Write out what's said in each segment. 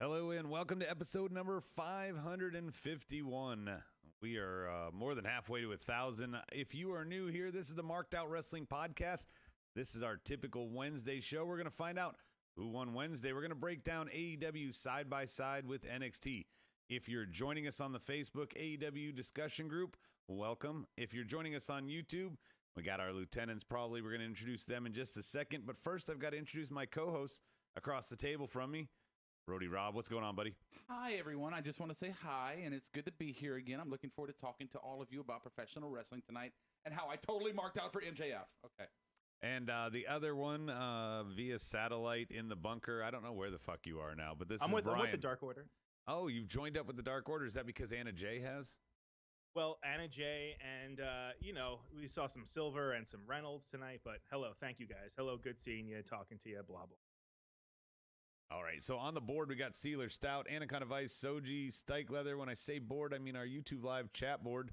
Hello and welcome to episode number 551. We are more than halfway to 1,000. If you are new here, this is the Marked Out Wrestling Podcast. This is our typical Wednesday show. We're going to find out who won Wednesday. We're going to break down AEW side by side with NXT. If you're joining us on the Facebook AEW discussion group, welcome. If you're joining us on YouTube, we got our lieutenants probably. We're going to introduce them in just a second. But first, I've got to introduce my co-hosts across the table from me. Brody Rob, what's going on, buddy? Hi, everyone. I just want to say hi, and it's good to be here again. I'm looking forward to talking to all of you about professional wrestling tonight and how I totally marked out for MJF. Okay. And the other one via satellite in the bunker. I don't know where the fuck you are now, but this is Brian. I'm with the Dark Order. Oh, you've joined up with the Dark Order. Is that because Anna J has? Well, Anna J and, we saw some Silver and some Reynolds tonight, but hello. Thank you, guys. Hello. Good seeing you, talking to you, blah, blah. All right, so on the board, we got Sealer Stout, Anaconda Vice, Soji, Stike Leather. When I say board, I mean our YouTube Live chat board.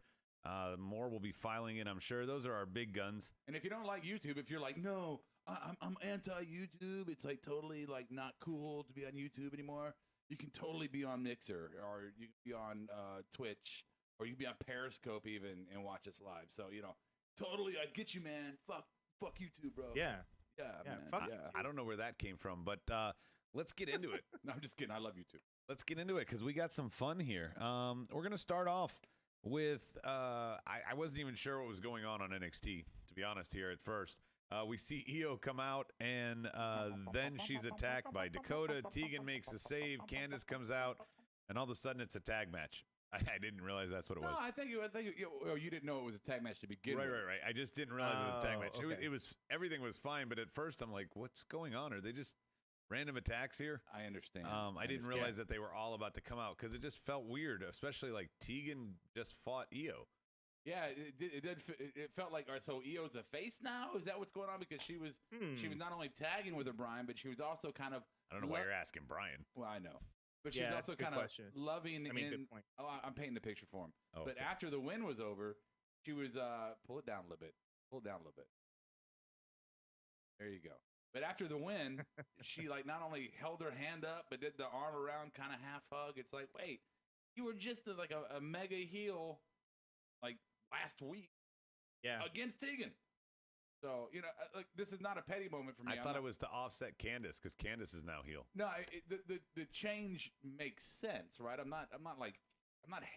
More will be filing in, I'm sure. Those are our big guns. And if you don't like YouTube, if you're like, no, I'm anti-YouTube, it's like totally like not cool to be on YouTube anymore, you can totally be on Mixer, or you can be on Twitch, or you can be on Periscope even and watch us live. So, totally, I get you, man. Fuck YouTube, bro. Yeah. Yeah, man. Fuck Yeah. I don't know where that came from, but let's get into it. No, I'm just kidding. I love you too. Let's get into it because we got some fun here. We're going to start off with I wasn't even sure what was going on NXT, to be honest, here at first. We see Io come out, and then she's attacked by Dakota. Tegan makes a save. Candice comes out, and all of a sudden it's a tag match. I didn't realize that's what it was. No, I think you didn't know it was a tag match to begin with. Right. I just didn't realize it was a tag match. Okay. It was everything was fine, but at first I'm like, what's going on? Are they just random attacks here? I understand. I didn't realize that they were all about to come out because it just felt weird, especially like Tegan just fought Io. Yeah, it felt like, all right, so Io's a face now? Is that what's going on? Because she was not only tagging with her Brian, but she was also kind of... I don't know why you're asking Brian. Well, I know. But she was also kind of loving good point. Oh, I'm painting the picture for him. Oh, but okay. after the win was over, she was... pull it down a little bit. There you go. But after the win, she like not only held her hand up, but did the arm around kind of half hug. It's like, wait, you were just like a mega heel like last week against Tegan. So, like this is not a petty moment for me. I thought it was to offset Candice because Candice is now heel. No, the change makes sense, right? I'm not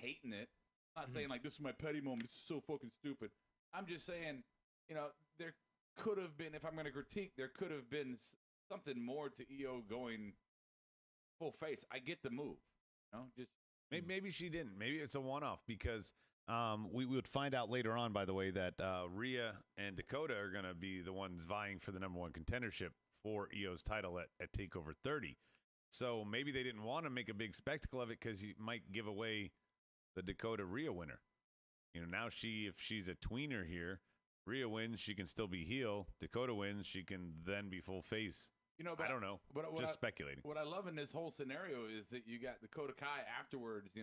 hating it. I'm not saying like this is my petty moment. It's so fucking stupid. I'm just saying, there could have been, if I'm going to critique, there could have been something more to Io going full face. I get the move, just maybe she didn't. Maybe it's a one-off because we would find out later on, by the way, that Rhea and Dakota are going to be the ones vying for the number one contendership for Io's title at TakeOver 30. So maybe they didn't want to make a big spectacle of it because you might give away the Dakota Rhea winner. Now if she's a tweener here, Rhea wins, she can still be heel. Dakota wins, she can then be full face. But I don't know. But just speculating. What I love in this whole scenario is that you got Dakota Kai afterwards,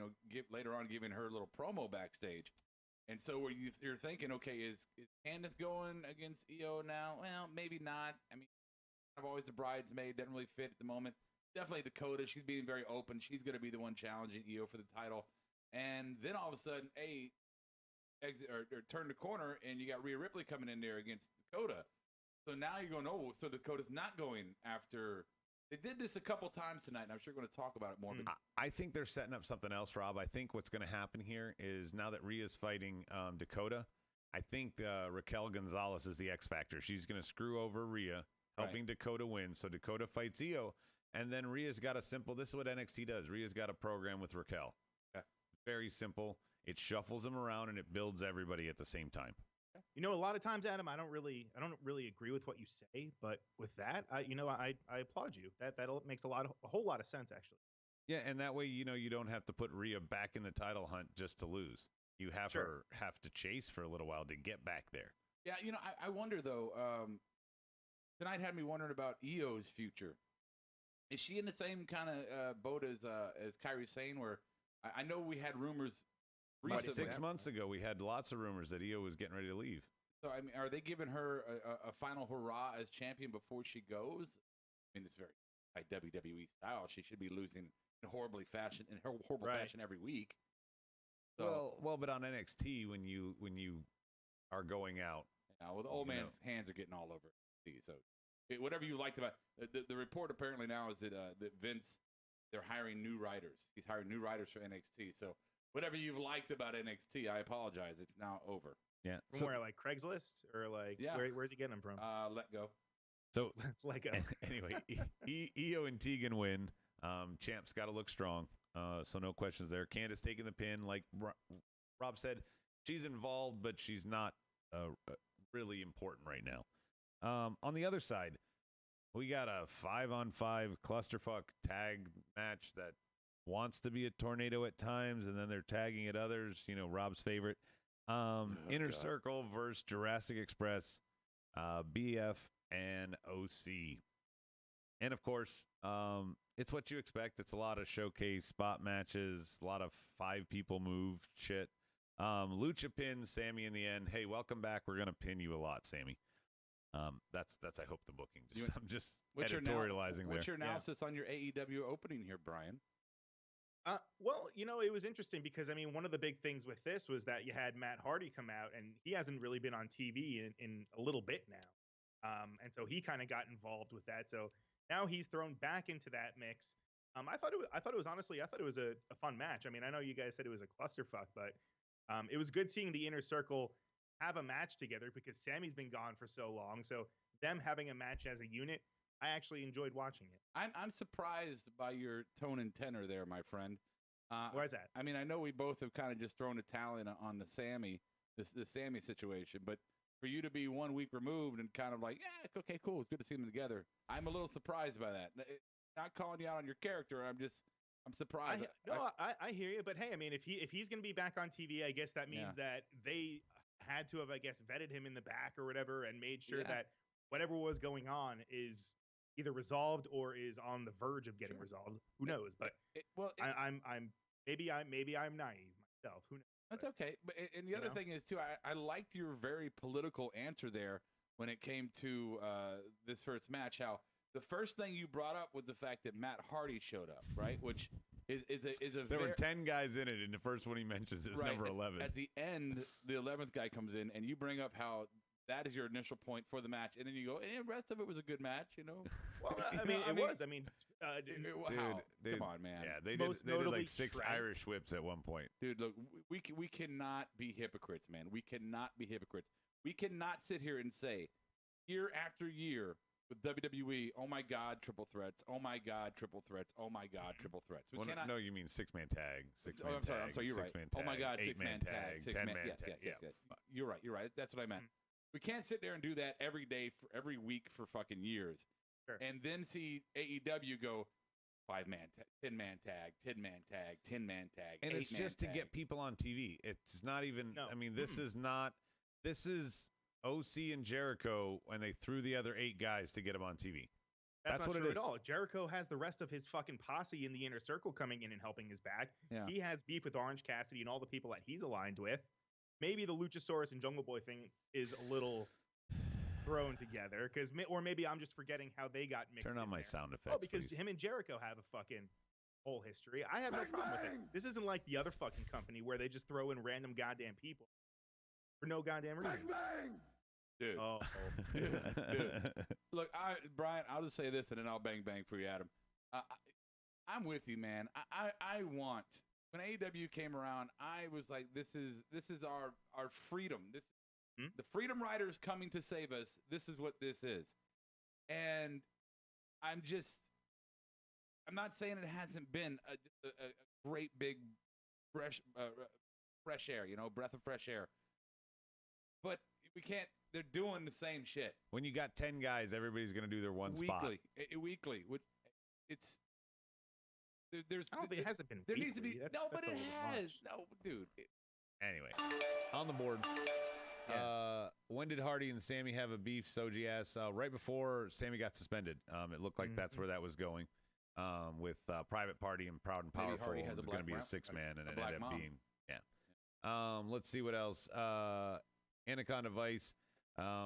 later on giving her little promo backstage. And so where you're thinking, okay, is Candice going against Io now? Well, maybe not. I mean, I've always the bridesmaid, doesn't really fit at the moment. Definitely Dakota. She's being very open. She's going to be the one challenging Io for the title. And then all of a sudden, exit or turn the corner, and you got Rhea Ripley coming in there against Dakota. So now you're going, oh, so Dakota's not going after. They did this a couple times tonight, and I'm sure we're going to talk about it more. But I think they're setting up something else, Rob. I think what's going to happen here is now that Rhea's fighting Dakota, I think Raquel Gonzalez is the X factor. She's going to screw over Rhea, helping Dakota win. So Dakota fights Io, and then Rhea's got this is what NXT does. Rhea's got a program with Raquel. Okay. Very simple. It shuffles them around and it builds everybody at the same time. A lot of times, Adam, I don't really agree with what you say, but with that, I applaud you. That makes a whole lot of sense, actually. Yeah, and that way, you don't have to put Rhea back in the title hunt just to lose. You have her have to chase for a little while to get back there. Yeah, I wonder though. Tonight had me wondering about Io's future. Is she in the same kind of boat as Kairi Sane, where I know we had rumors. About 6 months ago, we had lots of rumors that Io was getting ready to leave. So, I mean, are they giving her a final hurrah as champion before she goes? I mean, it's very like WWE style. She should be losing in horrible fashion every week. So, Well, but on NXT when you are going out, well, the old man's hands are getting all over NXT. So whatever you liked about the report apparently now is that Vince, they're hiring new writers. He's hiring new writers for NXT. So whatever you've liked about NXT, I apologize. It's now over. Yeah. From where, like Craigslist or like where's he getting them from? Let go. So Let go. Anyway, Io and Tegan win. Champ's got to look strong. So no questions there. Candice taking the pin, like Rob said, she's involved, but she's not really important right now. On the other side, we got a 5-on-5 clusterfuck tag match that wants to be a tornado at times, and then they're tagging at others. Rob's favorite. Inner Circle versus Jurassic Express, BF and OC. And of course, it's what you expect. It's a lot of showcase spot matches, a lot of 5 people move shit. Lucha pins Sammy in the end. Hey, welcome back. We're gonna pin you a lot, Sammy. That's I hope the booking. I'm just editorializing there. What's your analysis on your AEW opening here, Brian? Well, it was interesting because one of the big things with this was that you had Matt Hardy come out, and he hasn't really been on TV in a little bit now, and so he kind of got involved with that. So now he's thrown back into that mix. I thought it was honestly, a fun match. I know you guys said it was a clusterfuck, but it was good seeing the Inner Circle have a match together because Sammy's been gone for so long. So them having a match as a unit, I actually enjoyed watching it. I'm surprised by your tone and tenor there, my friend. Why is that? I know we both have kind of just thrown a towel in on the Sammy situation, but for you to be 1 week removed and kind of like, yeah, okay, cool, it's good to see them together. I'm a little surprised by that. Not calling you out on your character. I'm surprised. I hear you, but hey, if he's going to be back on TV, I guess that means that they had to have, vetted him in the back or whatever and made sure that whatever was going on is either resolved or is on the verge of getting resolved. Who knows? But I'm maybe I'm naive myself. Who knows? That's okay. But and the other thing is too, I liked your very political answer there when it came to this first match. How the first thing you brought up was the fact that Matt Hardy showed up, right? Which is a there were 10 guys in it, and the first one he mentions is number 11. At the end, the 11th guy comes in, and you bring up how that is your initial point for the match, and then you go, and the rest of it was a good match, Well, it was. Dude, come on, man. Yeah, they did like 6 Irish whips at one point. Dude, look, we cannot be hypocrites, man. We cannot be hypocrites. We cannot sit here and say, year after year, with WWE, oh my God, triple threats. Oh my God, triple threats. Oh my God, triple threats. We cannot. No, you mean 6-man tag. 6-man I'm sorry. You're right. Oh my God, 6-man tag. 10-man tag. Yes. You're right. That's what I meant. We can't sit there and do that every day for every week for fucking years, and then see AEW go 5-man tag, 10-man tag, 10-man tag, 10-man tag, and it's just to get people on TV. It's not even. No. This is not. This is OC and Jericho when they threw the other 8 guys to get them on TV. That's not what true at all. Jericho has the rest of his fucking posse in the Inner Circle coming in and helping his back. Yeah. He has beef with Orange Cassidy and all the people that he's aligned with. Maybe the Luchasaurus and Jungle Boy thing is a little thrown together, or maybe I'm just forgetting how they got mixed. Turn on my sound effects. Oh, because him and Jericho have a fucking whole history. I have no problem with it. This isn't like the other fucking company where they just throw in random goddamn people for no goddamn reason. Dude. Oh. Dude. Look, Brian, I'll just say this and then I'll bang for you, Adam. I'm with you, man. I want, when AEW came around, I was like, this is our freedom. The Freedom Riders coming to save us. This is what this is. And I'm not saying it hasn't been a great big fresh air, breath of fresh air. But we can't. They're doing the same shit. When you got 10 guys, everybody's going to do their one spot. Weekly. It's there's. I don't think it hasn't been. There weekly. needs to be but it has. Much. No, dude. Anyway, on the board. When did Hardy and Sammy have a beef? Soji asks. Right before Sammy got suspended. It looked like that's where that was going. With Private Party and Proud and Powerful, it was going to be a 6-man, and it ended up being let's see what else. Anaconda Vice.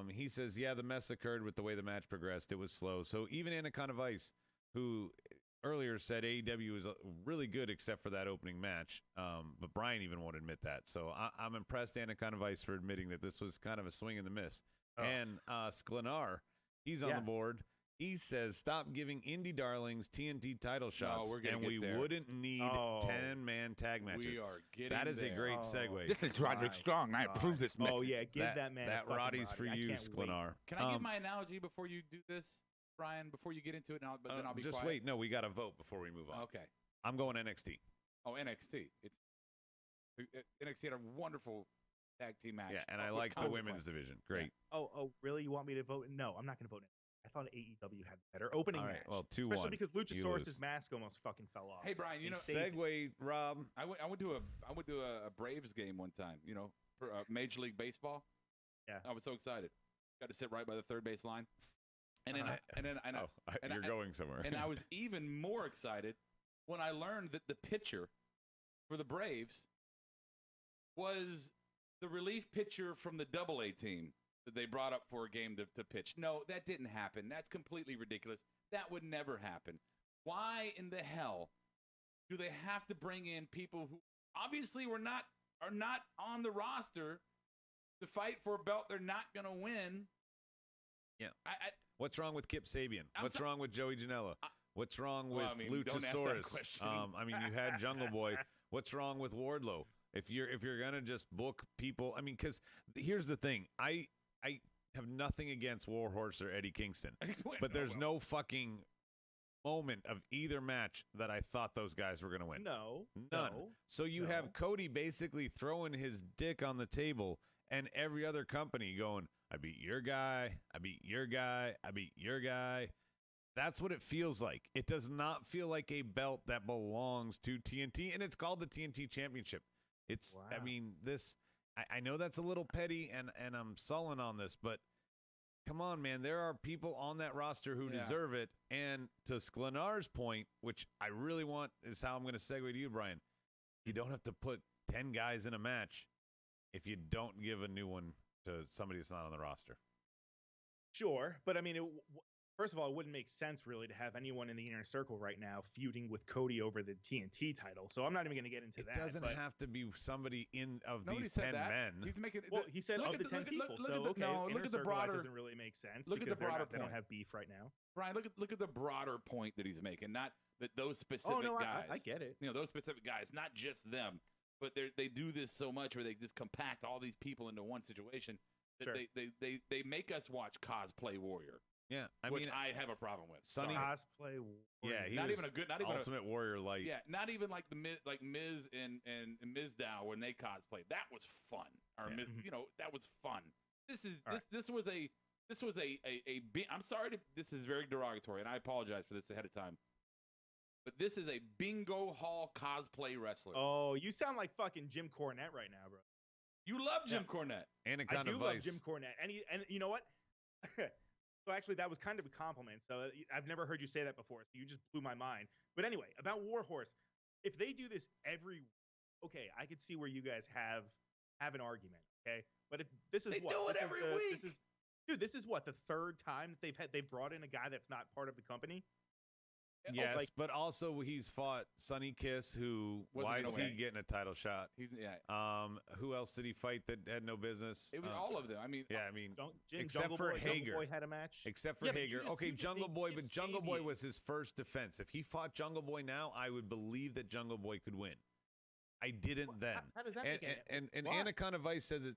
He says, the mess occurred with the way the match progressed. It was slow. So even Anaconda Vice, who earlier said AEW is really good except for that opening match. But Brian even won't admit that. So I'm impressed, Anaconda Vice, for admitting that this was kind of a swing and a miss. Oh. And Sklenar, he's on the board. He says, stop giving indie darlings TNT title shots, and we wouldn't need 10-man tag matches. We are getting That is there. a great segue. This is Roderick Strong. I approve this message. Oh, yeah, give that man that Roddy's for you, Sklenar. Can I give my analogy before you do this, Brian, before you get into it? And then I'll be just quiet. Wait. No, we got to vote before we move on. Okay. I'm going NXT. Oh, NXT. NXT had a wonderful tag team match. Yeah, and I like the women's division. Great. Yeah. Oh, really? You want me to vote? No, I'm not going to vote. I thought AEW had better opening match. Well, 2-1. Especially because Luchasaurus' mask almost fucking fell off. Hey, Brian, segue, Rob. I went to a Braves game one time. For Major League Baseball. Yeah. I was so excited. Got to sit right by the third base line. And then you're going somewhere. And I was even more excited when I learned that the pitcher for the Braves was the relief pitcher from the AA team that they brought up for a game to pitch. No, that didn't happen. That's completely ridiculous. That would never happen. Why in the hell do they have to bring in people who obviously are not on the roster to fight for a belt they're not going to win? Yeah. What's wrong with Kip Sabian? What's wrong with Joey Janela? What's wrong with Luchasaurus? You had Jungle Boy. What's wrong with Wardlow? If you're gonna just book people, because here's the thing, I have nothing against Warhorse or Eddie Kingston, but there's no fucking moment of either match that I thought those guys were gonna win. No, none. So you have Cody basically throwing his dick on the table, and every other company going, I beat your guy, I beat your guy, I beat your guy. That's what it feels like. It does not feel like a belt that belongs to TNT, and it's called the TNT Championship. It's, wow. I know that's a little petty, and I'm sullen on this, but come on, man. There are people on that roster who deserve it. And to Sklenar's point, which I really want, is how I'm going to segue to you, Brian. You don't have to put 10 guys in a match if you don't give a new one to somebody that's not on the roster. Sure, but first of all, it wouldn't make sense really to have anyone in the inner circle right now feuding with Cody over the TNT title. So I'm not even going to get into that. It doesn't have to be somebody these 10 men. He's making. He said of the 10 people. Look at the broader. That doesn't really make sense. Look at the broader point. They don't have beef right now. Brian, look at the broader point that he's making. Not that those specific guys. I get it. Those specific guys, not just them, but they do this so much where they just compact all these people into one situation that they make us watch Cosplay Warrior. Yeah, which I have a problem with. Sonny Cosplay Warrior. Yeah, he not was even a good, not even Ultimate Warrior light. Yeah, not even like Miz and Mizdow when they cosplayed. That was fun. Or Miz, that was fun. This was a I'm sorry this is very derogatory, and I apologize for this ahead of time. But this is a bingo hall cosplay wrestler. Oh, you sound like fucking Jim Cornette right now, bro. You love Jim Cornette. Anaconda I do Vice. love Jim Cornette, and you know what? So actually, that was kind of a compliment. So I've never heard you say that before. So you just blew my mind. But anyway, about Warhorse, if they do this every week, okay, I could see where you guys have an argument. Okay, but if this is do it every week. This is what, the third time that they've brought in a guy that's not part of the company. Yes, but also he's fought Sonny Kiss, why is he getting a title shot? Who else did he fight that had no business? It was all of them. Except for Hager. Jungle Boy had a match. Except for Hager. Okay, Jungle Boy, but Jungle Boy was his first defense. If he fought Jungle Boy now, I would believe that Jungle Boy could win. I didn't then. How does that make it? And Anaconda Vice says it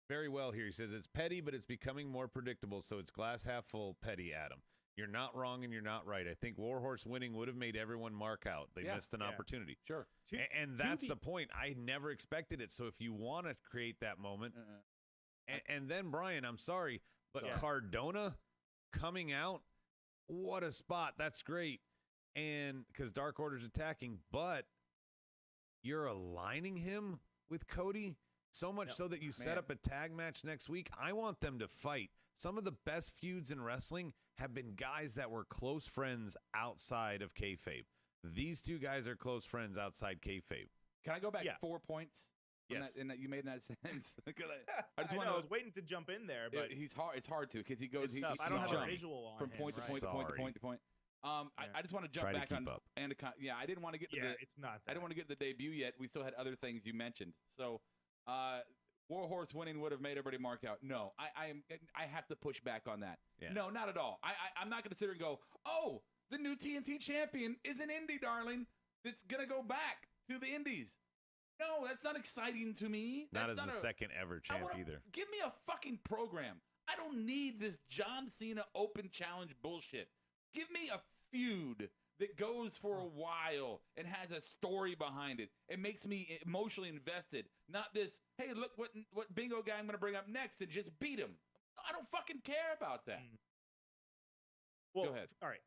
very well here. He says it's petty, but it's becoming more predictable, so it's glass half full petty, Adam. You're not wrong and you're not right. I think Warhorse winning would have made everyone mark out. They missed an opportunity. Sure. And that's the point. I never expected it. So if you want to create that moment, and then, Brian, I'm sorry, but Cardona coming out, what a spot. That's great. And because Dark Order's attacking, but you're aligning him with Cody so much so that you set up a tag match next week. I want them to fight. Some of the best feuds in wrestling have been guys that were close friends outside of kayfabe. These two guys are close friends outside kayfabe. Can I go back 4 points? Yes. In that you made in that sense. I was waiting to jump in there, but he's hard. It's hard to because he goes. I don't have a visual on from point to point to point to point to point. I just want to jump back on Anaconda. Yeah, I didn't want to get to it's not that. I didn't want to get to the debut yet. We still had other things you mentioned. So, Warhorse winning would have made everybody mark out. No, I have to push back on that. Yeah. No, not at all. I'm not going to sit here and go, oh, the new TNT champion is an indie darling that's going to go back to the indies. No, that's not exciting to me. Not that's as the second ever champ either. Give me a fucking program. I don't need this John Cena open challenge bullshit. Give me a feud that goes for a while and has a story behind it. It makes me emotionally invested. Not this, hey, look what bingo guy I'm going to bring up next and just beat him. I don't fucking care about that. Well, go ahead. All right.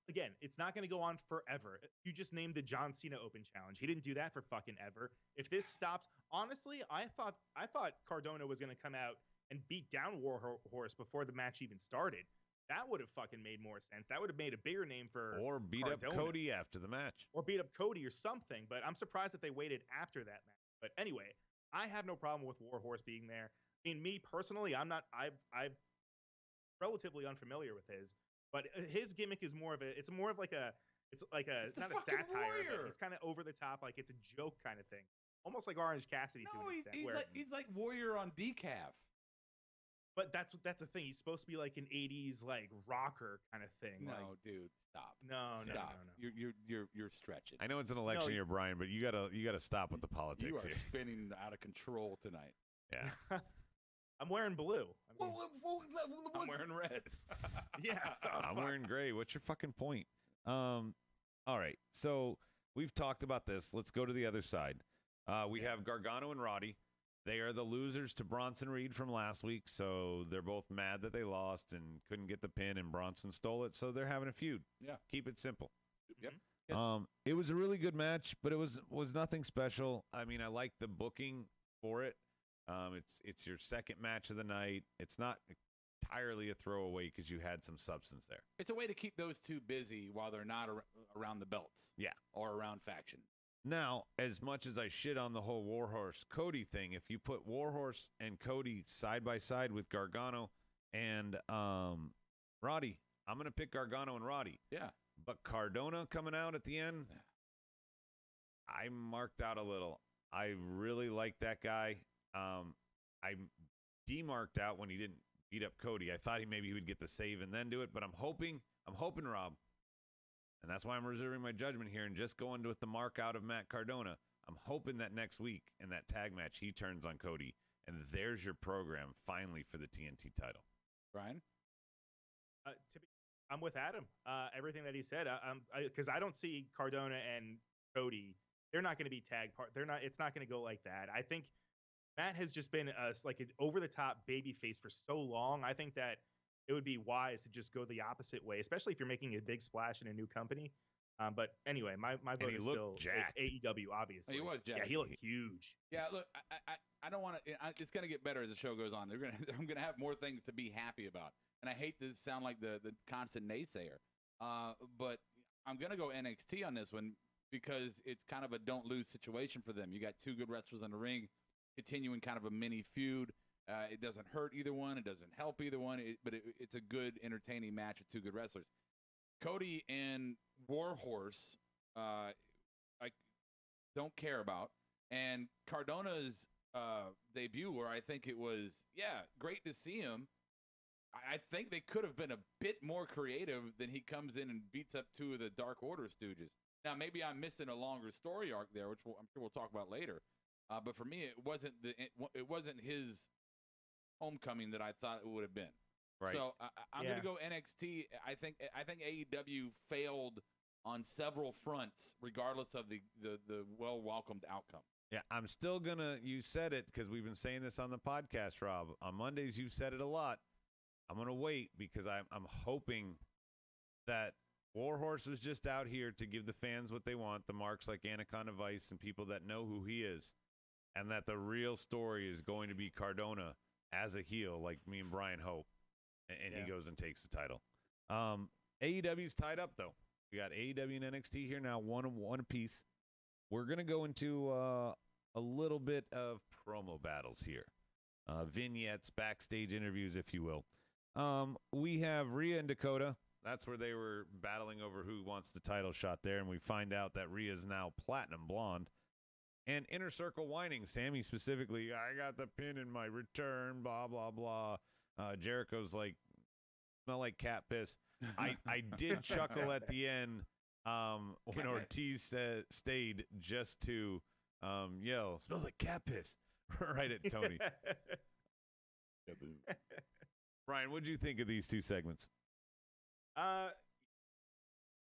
Again, it's not going to go on forever. You just named the John Cena Open Challenge. He didn't do that for fucking ever. If this stops, honestly, I thought Cardona was going to come out and beat down Warhorse before the match even started. That would have fucking made more sense. That would have made a bigger name for or beat Cardona. up Cody after the match. Or beat up Cody or something. But I'm surprised that they waited after that match. But anyway, I have no problem with Warhorse being there. I mean, me personally, I'm relatively unfamiliar with his. But his gimmick is more of a, it's not a satire, but it's kind of over the top, like it's a joke kind of thing. Almost like Orange Cassidy to an extent. He's like Warrior on decaf. But that's the thing. He's supposed to be like an 80s like rocker kind of thing. No, like, dude, stop. No. You're stretching. I know it's an election year, Brian, but you gotta stop with the politics. You are here. spinning out of control tonight. Yeah. I'm wearing blue. I'm wearing red. Yeah. I'm wearing gray. What's your fucking point? All right. So we've talked about this. Let's go to the other side. We have Gargano and Roddy. They are the losers to Bronson Reed from last week, so they're both mad that they lost and couldn't get the pin, and Bronson stole it, so they're having a feud. Yeah. Keep it simple. Yep. Yes. It was a really good match, but it was nothing special. I mean, I like the booking for it. It's your second match of the night. It's not entirely a throwaway because you had some substance there. It's a way to keep those two busy while they're not around the belts. Yeah. Or around faction. Now, as much as I shit on the whole Warhorse Cody thing, if you put Warhorse and Cody side by side with Gargano and Roddy, I'm going to pick Gargano and Roddy. Yeah. But Cardona coming out at the end, I marked out a little. I really like that guy. I demarked out when he didn't beat up Cody. I thought maybe he would get the save and then do it, but I'm hoping, Rob, and that's why I'm reserving my judgment here and just going with the mark out of Matt Cardona. I'm hoping that next week in that tag match, he turns on Cody, and there's your program finally for the TNT title. Brian? I'm with Adam. Everything that he said, because I don't see Cardona and Cody. They're not going to be tag part. They're not. It's not going to go like that. I think Matt has just been like an over-the-top babyface for so long. I think that it would be wise to just go the opposite way, especially if you're making a big splash in a new company. But anyway, my vote is still AEW, obviously. He was jacked. Yeah, he looked huge. Yeah, look, I don't want to. It's going to get better as the show goes on. I'm going to have more things to be happy about. And I hate to sound like the constant naysayer, but I'm going to go NXT on this one because it's kind of a don't lose situation for them. You got two good wrestlers in the ring, continuing kind of a mini feud. It doesn't hurt either one. It doesn't help either one. But it's a good, entertaining match with two good wrestlers. Cody and Warhorse, I don't care about. And Cardona's debut, where I think it was, great to see him. I think they could have been a bit more creative than he comes in and beats up two of the Dark Order stooges. Now, maybe I'm missing a longer story arc there, which I'm sure we'll talk about later. But for me, it wasn't his homecoming that I thought it would have been. Right. So I'm going to go NXT. I think AEW failed on several fronts, regardless of the well-welcomed outcome. Yeah, I'm still going to, you said it because we've been saying this on the podcast, Rob. On Mondays, you said it a lot. I'm going to wait because I'm hoping that Warhorse was just out here to give the fans what they want, the marks like Anaconda Vice and people that know who he is, and that the real story is going to be Cardona as a heel, like me and Brian hope, and he goes and takes the title. AEW's tied up, though. We got AEW and NXT here now, one apiece. We're going to go into a little bit of promo battles here. Vignettes, backstage interviews, if you will. We have Rhea and Dakota That's where they were battling over who wants the title shot there, and we find out that Rhea's now platinum blonde. And Inner Circle whining, Sammy specifically, I got the pin in my return, blah, blah, blah. Jericho's like, smell like cat piss. I did chuckle at the end when Ortiz stayed just to yell, smells like cat piss, right at Tony. Brian, what did you think of these two segments? I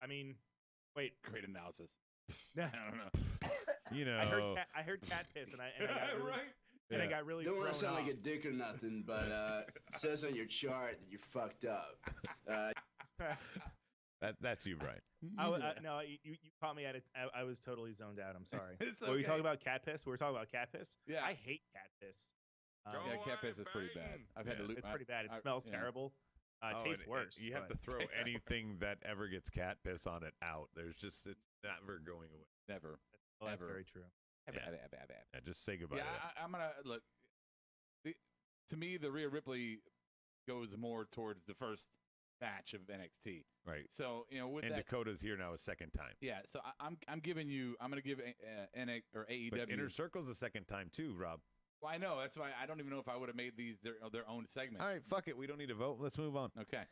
mean, wait. Great analysis. I don't know. You know, I heard cat piss, and I got really, right. And I got really. Don't want to sound off. like a dick or nothing, but it says on your chart that you're fucked up. That's you, Brian. No, you caught me at it. I was totally zoned out. I'm sorry. It's Were we okay. talking about cat piss? We were talking about cat piss. Yeah. I hate cat piss. Yeah, cat piss is pretty bad. I've had to loop. It's pretty bad. It smells terrible. It tastes worse. You have to throw anything that ever gets cat piss on it out. It's never going away. Never. Well, that's Ever. very true. Yeah, just say goodbye. Yeah, to that. I'm gonna look. To me, the Rhea Ripley goes more towards the first match of NXT. Right. So with And that, Dakota's here now a second time. yeah. So I'm giving you. I'm gonna give NXT or AEW. But Inner Circle's the second time too, Rob. Well, I know. That's why I don't even know if I would have made these their own segments. All right, fuck it. We don't need to vote. Let's move on. Okay.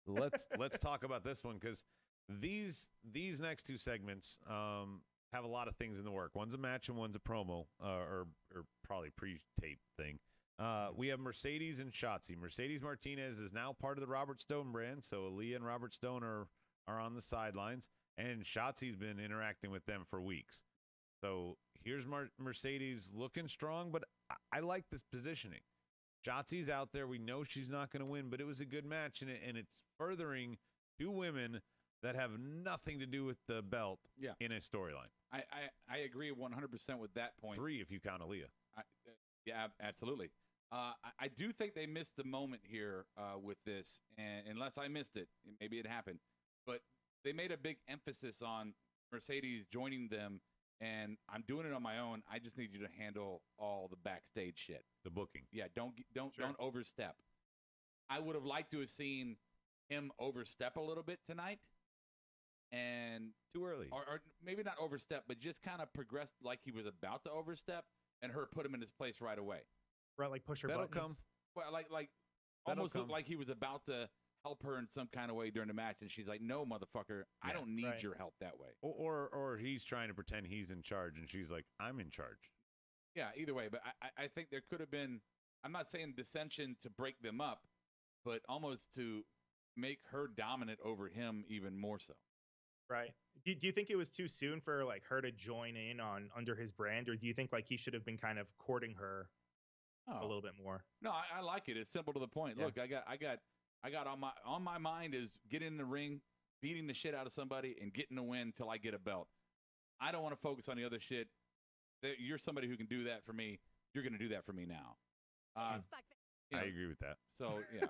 Let's talk about this one because these next two segments have a lot of things in the work. One's a match and one's a promo, or probably pre-tape thing. We have Mercedes and Shotzi. Mercedes Martinez is now part of the Robert Stone brand, so Aaliyah and Robert Stone are on the sidelines, and Shotzi's been interacting with them for weeks. So here's Mercedes looking strong, but I like this positioning. Shotzi's out there. We know she's not going to win, but it was a good match, and it's furthering two women that have nothing to do with the belt in a storyline. I agree 100% with that point. Three if you count Aaliyah. Yeah, absolutely. I do think they missed the moment here with this, and unless I missed it, maybe it happened. But they made a big emphasis on Mercedes joining them, and I'm doing it on my own. I just need you to handle all the backstage shit. The booking. Yeah, don't overstep. I would have liked to have seen him overstep a little bit tonight, and Too early. or maybe not overstep, but just kind of progress like he was about to overstep, and her put him in his place right away. Right, like push her That'll buttons. come. Well, like That'll almost come. looked like he was about to help her in some kind of way during the match, and she's like, "No, motherfucker, I Yeah, don't need right. your help that way." Or he's trying to pretend he's in charge, and she's like, I'm in charge. Yeah, either way, but I think there could have been. I'm not saying dissension to break them up, but almost to make her dominant over him even more so. Right. Do you think it was too soon for like her to join in on under his brand, or do you think like he should have been kind of courting her a little bit more? No, I like it. It's simple to the point. Yeah. Look, I got on my mind is getting in the ring, beating the shit out of somebody, and getting the win till I get a belt. I don't want to focus on the other shit. You're somebody who can do that for me. You're going to do that for me now. You know, I agree with that. So yeah,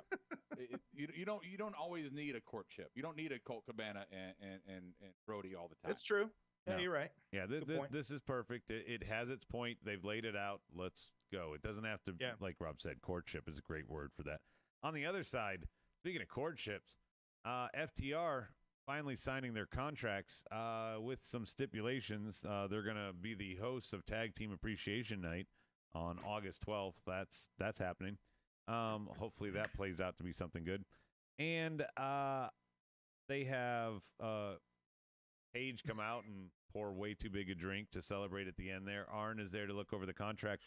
you don't always need a courtship. You don't need a Colt Cabana and Brody all the time. That's true. Yeah, No. you're right. Yeah, Good point. this is perfect. It has its point. They've laid it out. Let's go. It doesn't have to, Yeah. like Rob said, courtship is a great word for that. On the other side, speaking of courtships, FTR finally signing their contracts with some stipulations. They're going to be the hosts of Tag Team Appreciation Night on August 12th. That's happening. Hopefully that plays out to be something good. And they have Paige come out and pour way too big a drink to celebrate at the end there. Arn is there to look over the contract.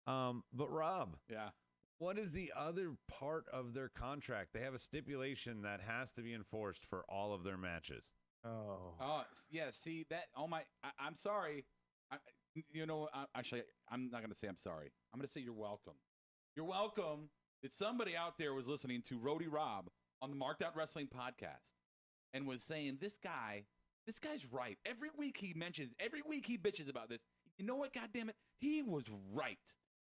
But Rob, Yeah. what is the other part of their contract? They have a stipulation that has to be enforced for all of their matches. Oh. Yeah. See that? Oh my! I'm sorry. Actually, I'm not going to say I'm sorry. I'm going to say you're welcome. You're welcome that somebody out there was listening to Rody Rob on the Marked Out Wrestling podcast and was saying, this guy's right. Every week he bitches about this. You know what? God damn it. He was right.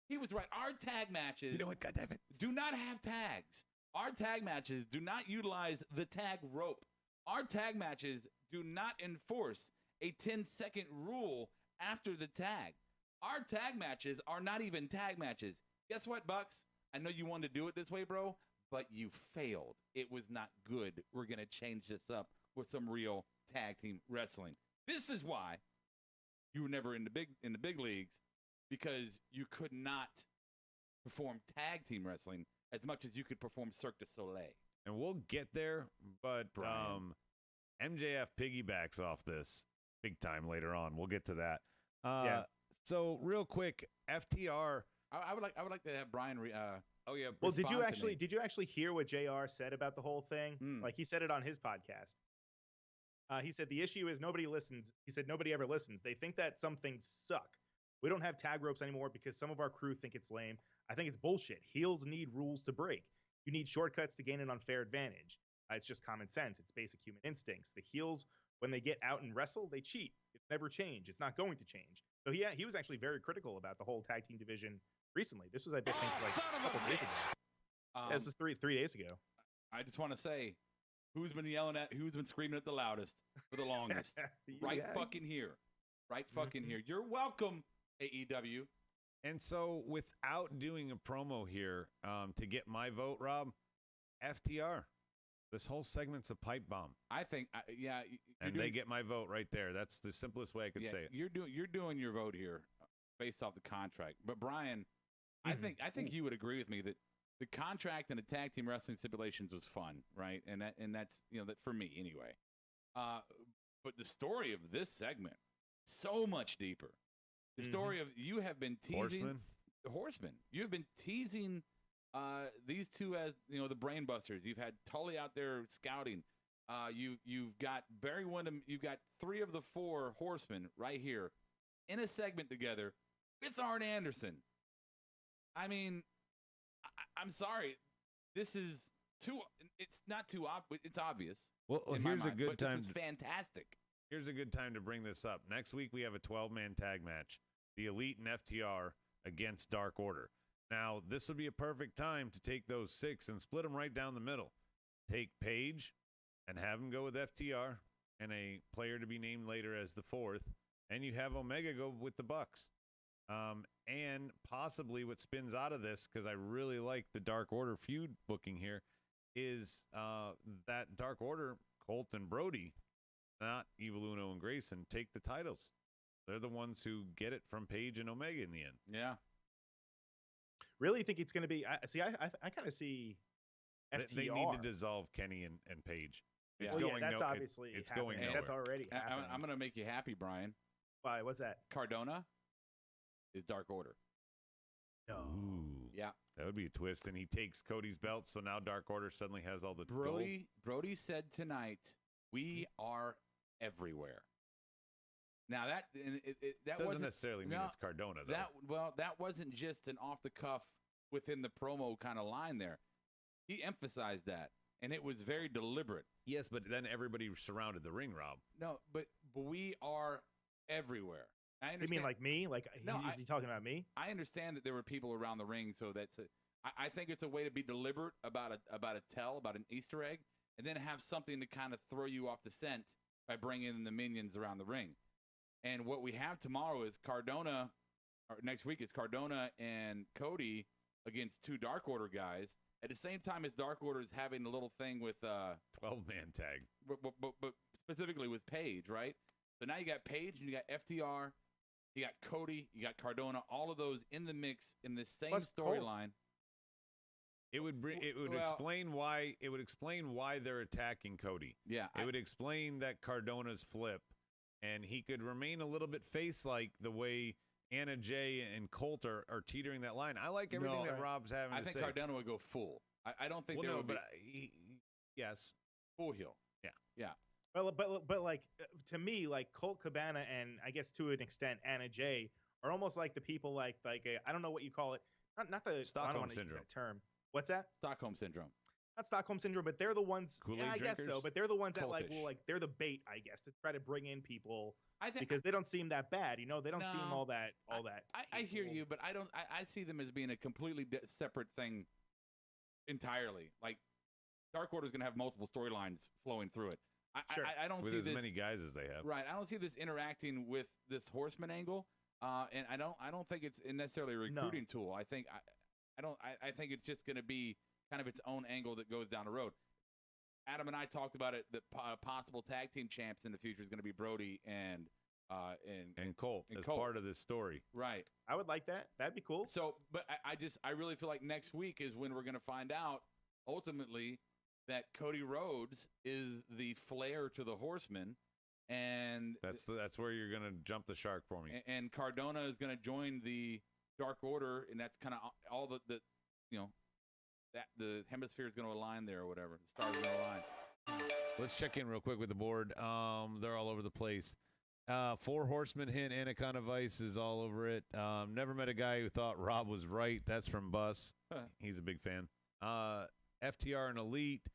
He was right. Our tag matches. You know what? God damn it. Do not have tags. Our tag matches do not utilize the tag rope. Our tag matches do not enforce a 10-second rule after the tag. Our tag matches are not even tag matches. Guess what, Bucks? I know you wanted to do it this way, bro, but you failed. It was not good. We're going to change this up with some real tag team wrestling. This is why you were never in the big leagues, because you could not perform tag team wrestling as much as you could perform Cirque du Soleil. And we'll get there, but MJF piggybacks off this big time later on. We'll get to that. Yeah. So real quick, FTR. I would like to have Brian. Oh yeah. Well, respond to me. did you actually hear what JR said about the whole thing? Like, he said it on his podcast. He said the issue is nobody listens. He said nobody ever listens. They think that some things suck. We don't have tag ropes anymore because some of our crew think it's lame. I think it's bullshit. Heels need rules to break. You need shortcuts to gain an unfair advantage. It's just common sense. It's basic human instincts. The heels, when they get out and wrestle, they cheat. It's never change. It's not going to change. So he was actually very critical about the whole tag team division recently. This was, I think, like a couple days ago. This was three days ago. I just want to say, who's been screaming at the loudest for the longest? Fucking here. Right fucking here. You're welcome, AEW. And so without doing a promo here, to get my vote, Rob, FTR. This whole segment's a pipe bomb. I think, they get my vote right there. That's the simplest way I could say it. You're doing your vote here based off the contract. But Brian, I think you would agree with me that the contract and the tag team wrestling stipulations was fun, right? And that's that for me anyway. But the story of this segment, so much deeper. The story of you have been teasing Horseman. You have been teasing these two as the brain busters. You've had Tully out there scouting. You've got Barry Windham. You've got 3 of the 4 Horsemen right here in a segment together with Arn Anderson. I mean, I'm sorry. This is too. It's not too obvious. It's obvious. Well, here's a good time. This is fantastic. Here's a good time to bring this up. Next week, we have a 12-man tag match. The Elite and FTR against Dark Order. Now, this would be a perfect time to take those 6 and split them right down the middle. Take Paige and have him go with FTR and a player to be named later as the 4th. And you have Omega go with the Bucks. And possibly what spins out of this, because I really like the Dark Order feud booking here, is that Dark Order, Colt and Brody, not Evil Uno and Grayson, take the titles. They're the ones who get it from Paige and Omega in the end. Yeah. Really think it's going to be? I kind of see FTR. They need to dissolve Kenny and Paige. It's going. That's obviously. It's going nowhere. That's already happening. I'm going to make you happy, Brian. Why? What's that? Cardona is Dark Order. No. Ooh. Yeah. That would be a twist. And he takes Cody's belt, so now Dark Order suddenly has all the Brody said tonight, we are everywhere. Now that doesn't necessarily mean it's Cardona, though. That wasn't just an off the cuff within the promo kind of line there. He emphasized that, and it was very deliberate. Yes, but then everybody surrounded the ring, Rob. No, but we are everywhere. I understand. You mean like me? Like, no, is he talking about me? I understand that there were people around the ring, so I think it's a way to be deliberate about an Easter egg, and then have something to kind of throw you off the scent by bringing in the minions around the ring. And what we have tomorrow is Cardona, or next week is Cardona and Cody against 2 Dark Order guys. At the same time as Dark Order is having a little thing with 12-man tag, but specifically with Paige, right? So now you got Paige and you got FTR, you got Cody, you got Cardona, all of those in the mix in the same storyline. It would explain why they're attacking Cody. Yeah, it would explain that Cardona's flip. And he could remain a little bit face-like the way Anna Jay and Colt are teetering that line. I like everything that Rob's having to say. I think Cardona would go full. I don't think yes. Full heel. Yeah. Well, but like, to me, like Colt Cabana and I guess to an extent Anna Jay are almost like the people like I don't know what you call it. Not the Stockholm syndrome. Use that term. What's that? Stockholm syndrome. Not Stockholm syndrome, but they're the ones. Kool-Aid I guess so. But they're the ones that they're the bait, I guess, to try to bring in people. I think because they don't seem that bad, They don't seem all that. I hear you, but I don't. I see them as being a completely separate thing entirely. Like Dark Order's going to have multiple storylines flowing through it. I don't see with this as many guys as they have. Right. I don't see this interacting with this Horseman angle, and I don't think it's necessarily a recruiting tool. I think I think it's just going to be kind of its own angle that goes down the road. Adam and I talked about it. The possible tag team champs in the future is going to be Brody and Colt as part of this story. Right. I would like that. That'd be cool. So, but I really feel like next week is when we're going to find out ultimately that Cody Rhodes is the Flair to the Horsemen, and that's where you're going to jump the shark for me. And Cardona is going to join the Dark Order, and that's kind of all the that the hemisphere is going to align there or whatever. The stars are going to align. Let's check in real quick with the board. They're all over the place. 4 Horsemen hint, Anaconda Vice is all over it. Never met a guy who thought Rob was right. That's from Bus. He's a big fan. FTR and Elite.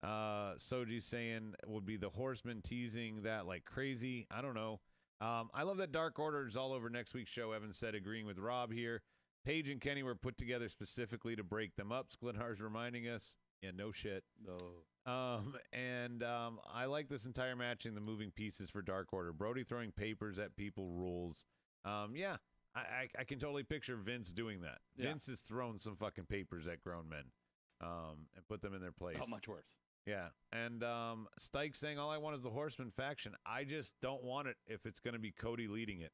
Soji's saying would be the Horsemen, teasing that like crazy. I don't know. I love that Dark Order is all over next week's show. Evan said, agreeing with Rob here. Paige and Kenny were put together specifically to break them up. Sklinhar's reminding us. Yeah, no shit. No. I like this entire match and the moving pieces for Dark Order. Brody throwing papers at people rules. Yeah, I can totally picture Vince doing that. Yeah. Vince has thrown some fucking papers at grown men and put them in their place. How much worse? Yeah. And Stike saying, all I want is the Horseman faction. I just don't want it if it's going to be Cody leading it.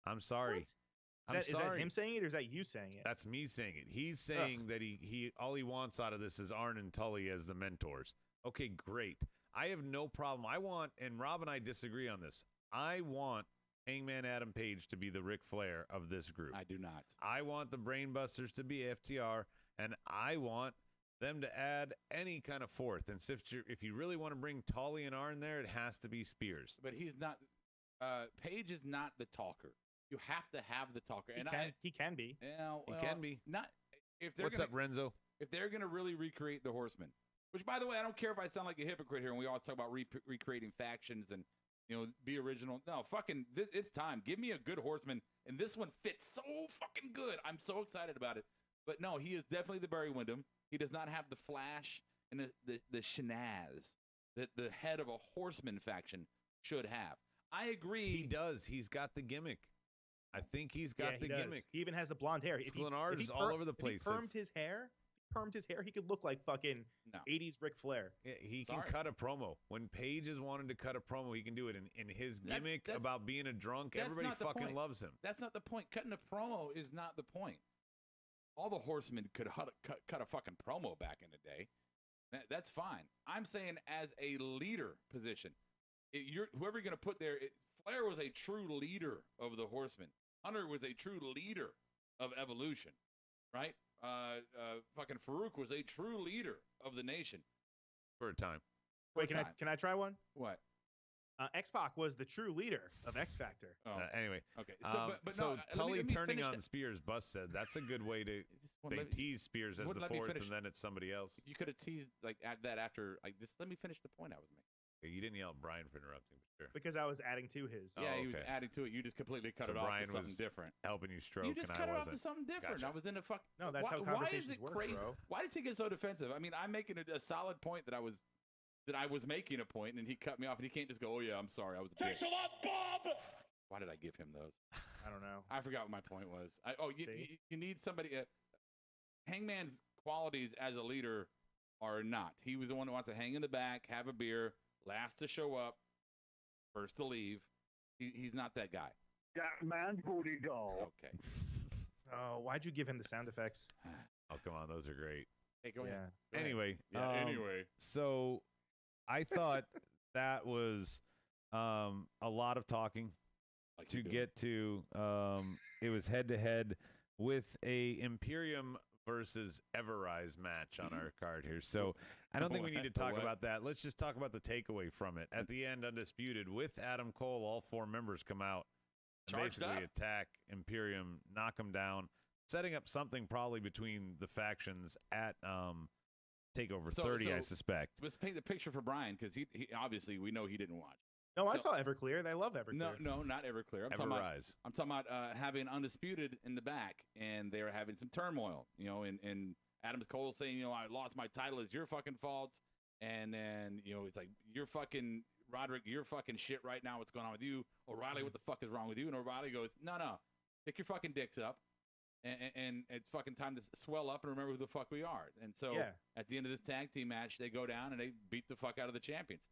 I'm sorry. What? Is that him saying it, or is that you saying it? That's me saying it. He's saying that he all he wants out of this is Arn and Tully as the mentors. Okay, great. I have no problem. I want, and Rob and I disagree on this, I want Hangman Adam Page to be the Ric Flair of this group. I do not. I want the Brainbusters to be FTR, and I want them to add any kind of fourth. And if you really want to bring Tully and Arn there, it has to be Spears. But he's not, Page is not the talker. You have to have the talker. He can be. Yeah, well, he can be. Not if they're What's up, Renzo? If they're going to really recreate the Horsemen, which, by the way, I don't care if I sound like a hypocrite here, and we always talk about recreating factions and, be original. No, fucking, it's time. Give me a good Horseman, and this one fits so fucking good. I'm so excited about it. But no, he is definitely the Barry Windham. He does not have the flash and the shenanigans that the head of a Horseman faction should have. I agree. He does. He's got the gimmick. I think he's got the gimmick. He even has the blonde hair. Sklinard is all over the place. If he permed his hair, he could look like fucking 80s Ric Flair. Yeah, he can cut a promo. When Page has wanted to cut a promo, he can do it. And his gimmick about being a drunk, everybody fucking loves him. That's not the point. Cutting a promo is not the point. All the Horsemen could cut a fucking promo back in the day. That's fine. I'm saying as a leader position, whoever you're going to put there, Flair was a true leader of the Horsemen. Hunter was a true leader of Evolution, right? Fucking Farouk was a true leader of the Nation. For a time. Wait, can I try one? What? X-Pac was the true leader of X Factor. Oh. Anyway. Okay. So Tully turning on Spears, Bus said, that's a good way to tease Spears as the fourth, and then it's somebody else. You could have teased that after. Let me finish the point I was making. You didn't yell at Brian for interrupting, sure. Because I was adding to his. Yeah, he was adding to it. You just completely cut it off Brian to something was different. Helping you stroke. You just cut it off to something different. Gotcha. I was in a fuck. No, that's how conversations work, crazy? Bro. Why does he get so defensive? I mean, I'm making a solid point that I was making a point, and he cut me off, and he can't just go, "Oh yeah, I'm sorry, I was a bitch." Thanks a lot, Bob. Why did I give him those? I don't know. I forgot what my point was. You need somebody. Hangman's qualities as a leader are not. He was the one who wants to hang in the back, have a beer, last to show up, first to leave. He's not that guy. That man's booty doll. Okay. Oh, why'd you give him the sound effects? Oh, come on. Those are great. Hey, go ahead. Yeah. Anyway. Anyway. So I thought that was a lot of talking to get to. It was head-to-head with a Imperium versus Everrise match on our card here. So I don't think we need to talk about that. Let's just talk about the takeaway from it. At the end, Undisputed, with Adam Cole, all 4 members come out and basically attack Imperium, knock them down, setting up something probably between the factions at TakeOver 30, I suspect. Let's paint the picture for Brian, because he obviously, we know he didn't watch. No, I saw Everclear. I love Everclear. No, not Everclear. I'm talking about having Undisputed in the back, and they were having some turmoil, and Adam Cole saying, I lost my title, it's your fucking fault. And then, it's like, you're fucking, Roderick, you're fucking shit right now. What's going on with you? O'Reilly, what the fuck is wrong with you? And O'Reilly goes, no, pick your fucking dicks up and it's fucking time to swell up and remember who the fuck we are. And so at the end of this tag team match, they go down and they beat the fuck out of the champions.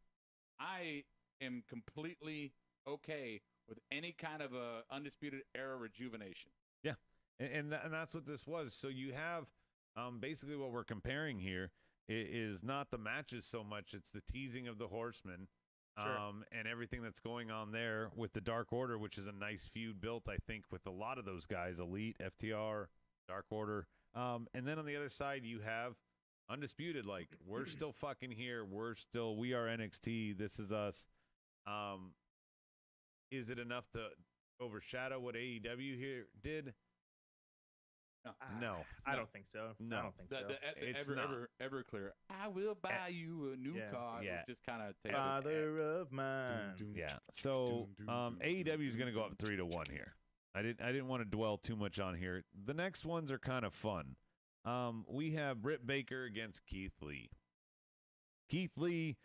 I am completely okay with any kind of a Undisputed Era rejuvenation. Yeah, and that's what this was. So you have basically what we're comparing here is not the matches so much, it's the teasing of the Horsemen. And everything that's going on there with the Dark Order, which is a nice feud built, I think, with a lot of those guys, Elite, FTR, Dark Order. And then on the other side, you have Undisputed. Like, we're still fucking here. We are NXT. This is us. Is it enough to overshadow what AEW here did? No. I don't think so. No. I don't think so. It's ever clear. I will buy you a new car. Yeah. Just kind of takes Father of mine. Yeah. So AEW is going to go up 3-1 here. I didn't want to dwell too much on here. The next ones are kind of fun. We have Britt Baker against Keith Lee. Keith Lee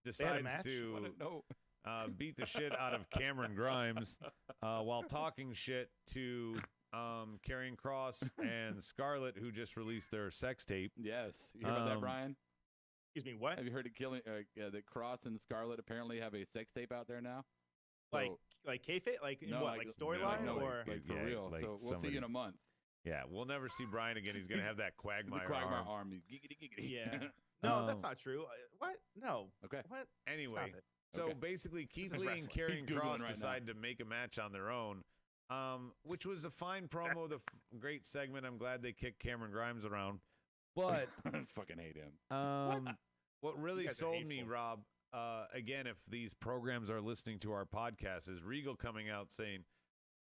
decides to beat the shit out of Cameron Grimes while talking shit to Karrion Kross and Scarlett, who just released their sex tape. Yes. You heard about that, Brian? Excuse me, what? Have you heard that Kross and Scarlett apparently have a sex tape out there now? Like kayfabe? Like in what? Like storyline? Like for real. Like so we'll see you in a month. Yeah, we'll never see Brian again. He's going to have that Quagmire arm. Giggity, giggity. Yeah. No, that's not true. What? No. Okay. What? Anyway, so basically Keith Lee and Karrion Kross decide to make a match on their own. Which was a fine promo, great segment. I'm glad they kicked Cameron Grimes around. But I fucking hate him. What really sold me, Rob, again, if these programs are listening to our podcast, is Regal coming out saying,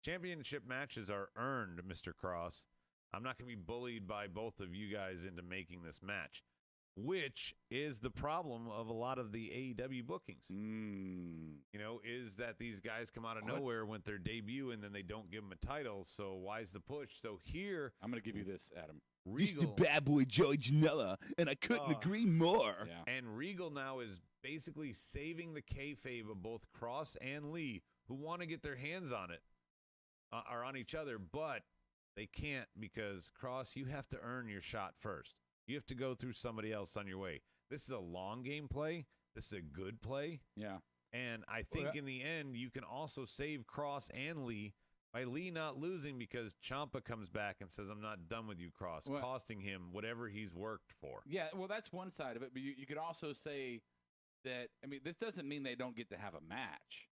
championship matches are earned, Mr. Cross. I'm not going to be bullied by both of you guys into making this match, which is the problem of a lot of the AEW bookings. You know, is that these guys come out of nowhere with their debut and then they don't give them a title. So why's the push? So here, I'm going to give you this, Adam. Regal, Just the bad boy Joey Janela, and I couldn't agree more. Yeah. And Regal now is basically saving the kayfabe of both Cross and Lee, who want to get their hands on it, are on each other, but they can't because, Cross, you have to earn your shot first. You have to go through somebody else on your way. This is a long game play. This is a good play. Yeah. And I think in the end, you can also save Cross and Lee by Lee not losing because Ciampa comes back and says, I'm not done with you, Cross, costing him whatever he's worked for. Yeah, well, that's one side of it. But you could also say that, I mean, this doesn't mean they don't get to have a match.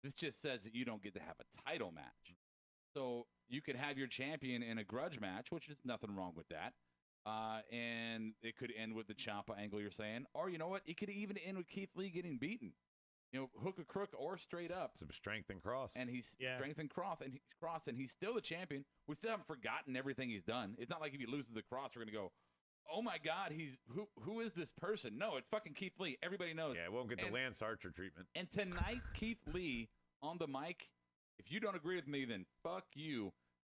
This just says that you don't get to have a title match. So you could have your champion in a grudge match, which is nothing wrong with that. And it could end with the Ciampa angle you're saying. Or you know what? It could even end with Keith Lee getting beaten. You know, hook a crook or straight up. Some strength and Cross. And he's strength and Cross, and he's still the champion. We still haven't forgotten everything he's done. It's not like if he loses the Cross, we're going to go, oh my God, who is this person? No, it's fucking Keith Lee. Everybody knows. Yeah, it won't get the Lance Archer treatment. And tonight, Keith Lee on the mic, if you don't agree with me, then fuck you.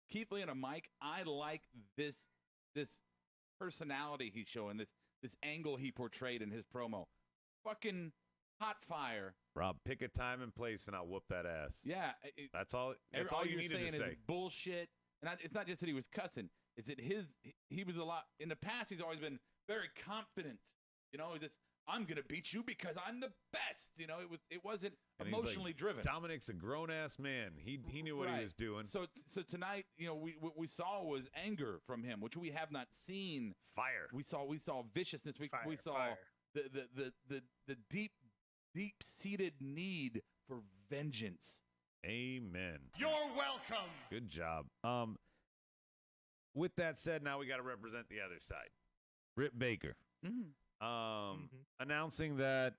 Keith Lee on a mic, I like this personality he's showing, this angle he portrayed in his promo. Fucking hot fire. Rob, pick a time and place, and I'll whoop that ass. Yeah. That's all you needed to say. Is bullshit. And it's not just that he was cussing. It's that he was a lot. In the past, he's always been very confident. You know, just, I'm going to beat you because I'm the best. You know, it wasn't emotionally driven. Dominic's a grown-ass man. He knew what he was doing. So tonight, you know, what we saw was anger from him, which we have not seen. Fire. We saw viciousness. We saw the deep-seated need for vengeance. Amen. You're welcome. Good job. With that said, now we got to represent the other side. Britt Baker. Announcing that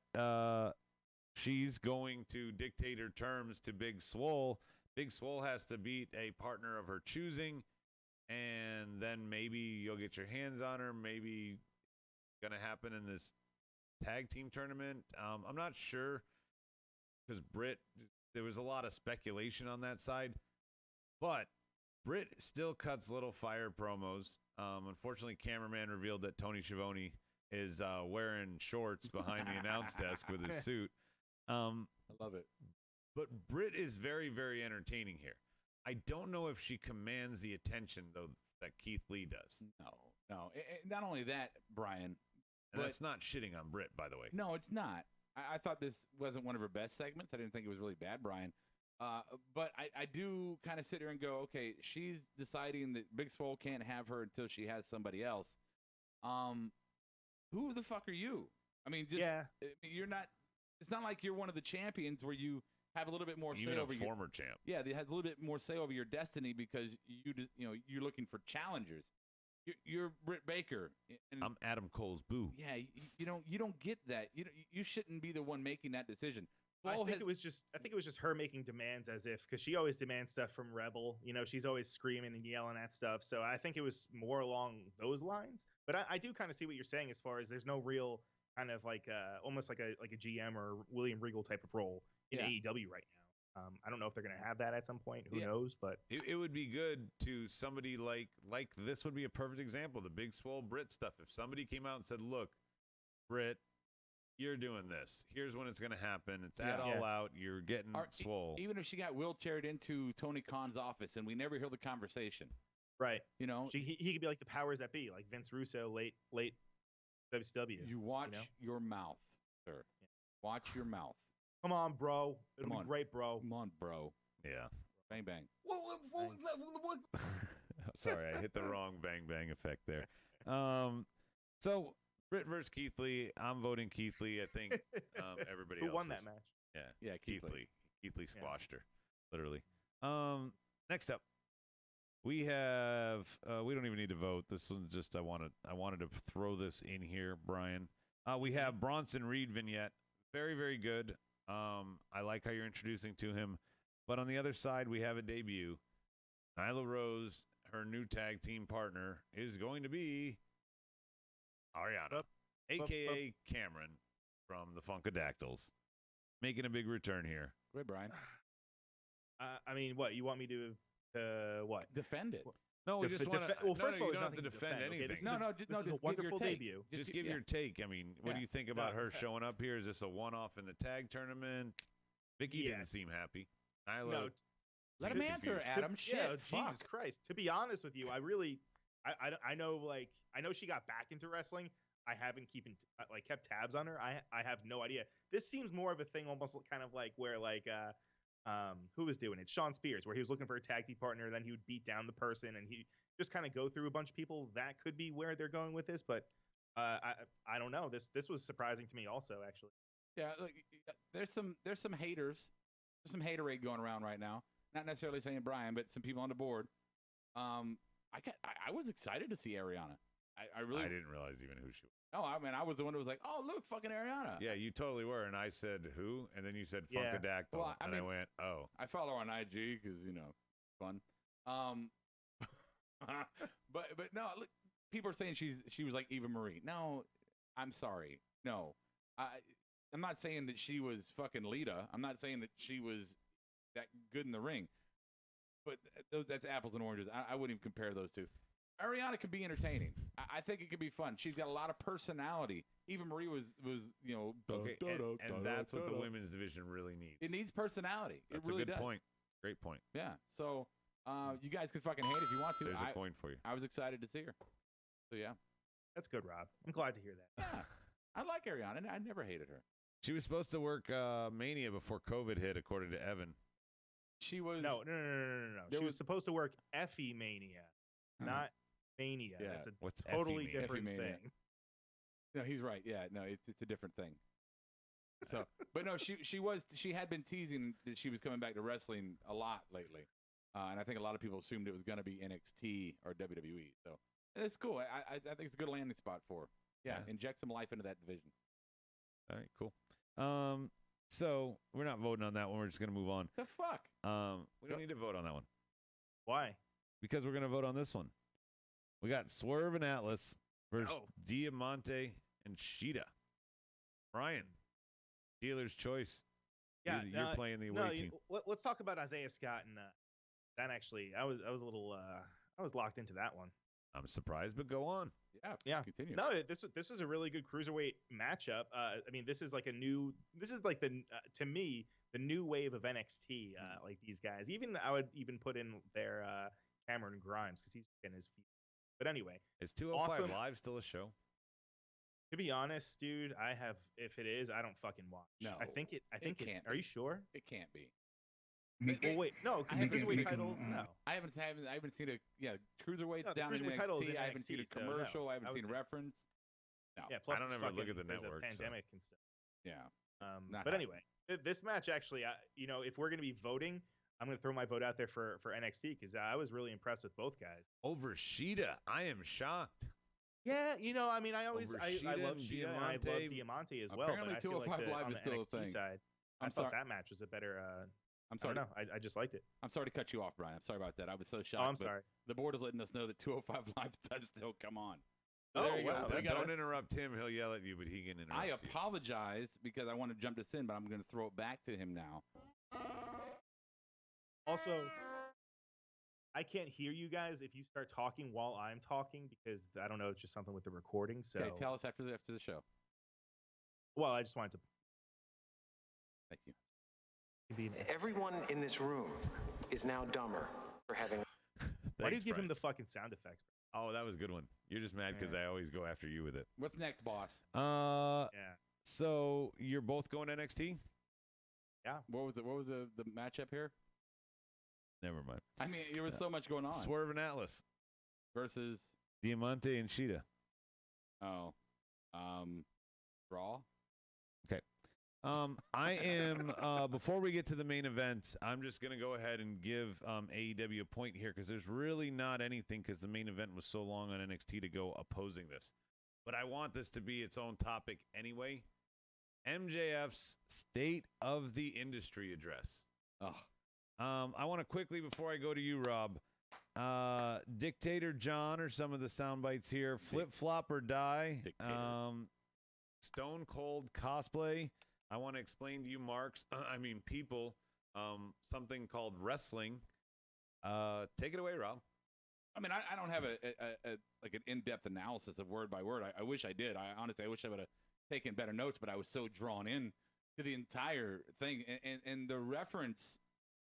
she's going to dictate her terms to Big Swole. Big Swole has to beat a partner of her choosing, and then maybe you'll get your hands on her. Maybe it's going to happen in this tag team tournament. I'm not sure because there was a lot of speculation on that side, but Britt still cuts little fire promos. Unfortunately, cameraman revealed that Tony Schiavone is wearing shorts behind the announce desk with his suit. I love it. But Britt is very, very entertaining here. I don't know if she commands the attention though that Keith Lee does. No. Not only that, Brian. And that's not shitting on Britt, by the way. No, it's not. I thought this wasn't one of her best segments. I didn't think it was really bad, Brian. But I do kind of sit here and go, okay, she's deciding that Big Swole can't have her until she has somebody else. Who the fuck are you? I mean, you're not. It's not like you're one of the champions where you have a little bit more say over your former champ. Yeah, they has a little bit more say over your destiny because you're looking for challengers. You're Britt Baker. And I'm Adam Cole's boo. Yeah, you don't get that. You shouldn't be the one making that decision. I think it was just her making demands as if, because she always demands stuff from Rebel. She's always screaming and yelling at stuff. So I think it was more along those lines. But I do kind of see what you're saying as far as there's no real kind of like almost like a GM or William Regal type of role in AEW right now. I don't know if they're going to have that at some point. Who knows? But it would be good to somebody like this would be a perfect example. The Big Swole Brit stuff. If somebody came out and said, "Look, Brit, you're doing this. Here's when it's going to happen. It's all out. You're getting swole." Even if she got wheelchaired into Tony Khan's office and we never hear the conversation, right? He could be like the powers that be, like Vince Russo, late WCW. You watch your mouth, sir. Watch your mouth. Come on, bro. It'll be great, bro. Come on, bro. Yeah. Bang, bang. Sorry, I hit the wrong bang, bang effect there. So, Britt versus Keith Lee. I'm voting Keith Lee. I think everybody else. Who won that match? Yeah, Keith Lee. Keith Lee squashed her, literally. Next up, we have. We don't even need to vote. This one's just I wanted to throw this in here, Brian. We have Bronson Reed vignette. Very, very good. I like how you're introducing to him. But on the other side, we have a debut. Nyla Rose, her new tag team partner, is going to be Ariana, a.k.a. Cameron from the Funkadactyls, making a big return here. Go ahead, Brian. I mean, what? You want me to what? Defend it. No, we just want to. Well, first of all, you don't have to defend anything. Okay, this is a wonderful debut. Just give your take. I mean, what do you think about her showing up here? Is this a one-off in the tag tournament? Vicky didn't seem happy. Nyla, let him answer, Adam. Shit, Jesus Christ. To be honest with you, I know she got back into wrestling. I haven't kept tabs on her. I have no idea. This seems more of a thing, almost kind of like where who was doing it? Sean Spears, where he was looking for a tag team partner, then he would beat down the person, and he just kind of go through a bunch of people. That could be where they're going with this, but I don't know. This was surprising to me, also, actually. Yeah, look, there's some haters, there's some haterade going around right now. Not necessarily saying Brian, but some people on the board. I was excited to see Ariana. I didn't realize even who she was. Oh, I mean, I was the one who was like, "Oh, look, fucking Ariana." Yeah, you totally were, and I said who, and then you said Funkadactyl, well, I went, "Oh." I follow her on IG because fun. But no, look, people are saying she was like Eva Marie. No, I'm sorry. No, I'm not saying that she was fucking Lita. I'm not saying that she was that good in the ring. But that's apples and oranges. I wouldn't even compare those two. Ariana could be entertaining. I think it could be fun. She's got a lot of personality. Eva Marie was okay, and that's what the women's division really needs. It needs personality. That's it really a good does. point. Great point. Yeah. So you guys can fucking hate if you want to. There's a coin for you. I was excited to see her. So yeah. That's good, Rob. I'm glad to hear that. Yeah. I like Ariana. I never hated her. She was supposed to work Mania before COVID hit, according to Evan. She was no. She was supposed to work Effie Mania, not Mania. Yeah. That's a What's totally Effie different Effie thing. No, he's right. Yeah, no, it's a different thing. So, but no, she had been teasing that she was coming back to wrestling a lot lately, and I think a lot of people assumed it was going to be NXT or WWE. So it's cool. I think it's a good landing spot for her. Yeah, inject some life into that division. All right, cool. So we're not voting on that one. We're just gonna move on. The fuck? We don't need to vote on that one. Why? Because we're gonna vote on this one. We got Swerve and Atlas versus Diamante and Sheeta. Brian, dealer's choice. Yeah, you're playing the away team. Let's talk about Isaiah Scott and that. Actually, I was a little I was locked into that one. I'm surprised, but go on. Yeah. Continue. No, this was a really good cruiserweight matchup. I mean, this is like the to me, the new wave of NXT, like these guys. Even I would even put in there Cameron Grimes because he's getting his feet. But anyway, Is 205 awesome. Live still a show? To be honest, dude, if it is, I don't fucking watch. No, I think it can't are be. you sure? It can't be. Well, wait, no, because the cruiserweight title, no. I haven't seen cruiserweights No, the down in cruiserweight title's NXT. in I haven't seen a NXT, so no. commercial. I I haven't would seen say- reference. No. Yeah, plus I don't it's ever look at the there's network, a so- pandemic and stuff. Yeah. Not But happening. anyway, this match actually, if we're gonna be voting, I'm gonna throw my vote out there for NXT because I was really impressed with both guys. Over Sheeta. I am shocked. Yeah, I mean, I Over love Sheeta Sheeta and and I love Diamante. Diamante as well. Apparently but I feel like 205 Live on is the still a NXT thing. side, I I'm thought sorry. that match was a better. I'm I sorry. don't know. I just liked it. I'm sorry to cut you off, Brian. I'm sorry about that. I was so shocked. Oh, I'm but sorry. The board is letting us know that 205 Live does still come on. Oh, There you go. wow, We got Don't it. interrupt him. He'll yell at you, but he can interrupt I you. apologize because I want to jump this in, but I'm going to throw it back to him now. Also, I can't hear you guys if you start talking while I'm talking because I don't know. It's just something with the recording. So, Okay, tell us after the show. well, I just wanted to. Thank you. Everyone in this room is now dumber for having. Why do you Thanks, give him Brian. the fucking sound effects? Oh, that was a good one. You're just mad because I always go after you with it. What's next, boss? Yeah. So you're both going NXT? What was the matchup here? Never mind. I mean, there was so much going on. Swerve and Atlas, Versus Diamante and Sheeta. Raw. I am, before we get to the main event, I'm just going to go ahead and give AEW a point here because there's really not anything because the main event was so long on NXT to go opposing this. But I want this to be its own topic anyway. MJF's State of the Industry address. Oh, I want to quickly, before I go to you, Rob, Dictator John or some of the sound bites here, Flip Flop or Die, Dictator. Stone Cold cosplay. I want to explain to you, people, something called wrestling. Take it away, Rob. I mean, I don't have a like an in-depth analysis of word by word. I wish I did. I wish I would have taken better notes, but I was so drawn in to the entire thing and the reference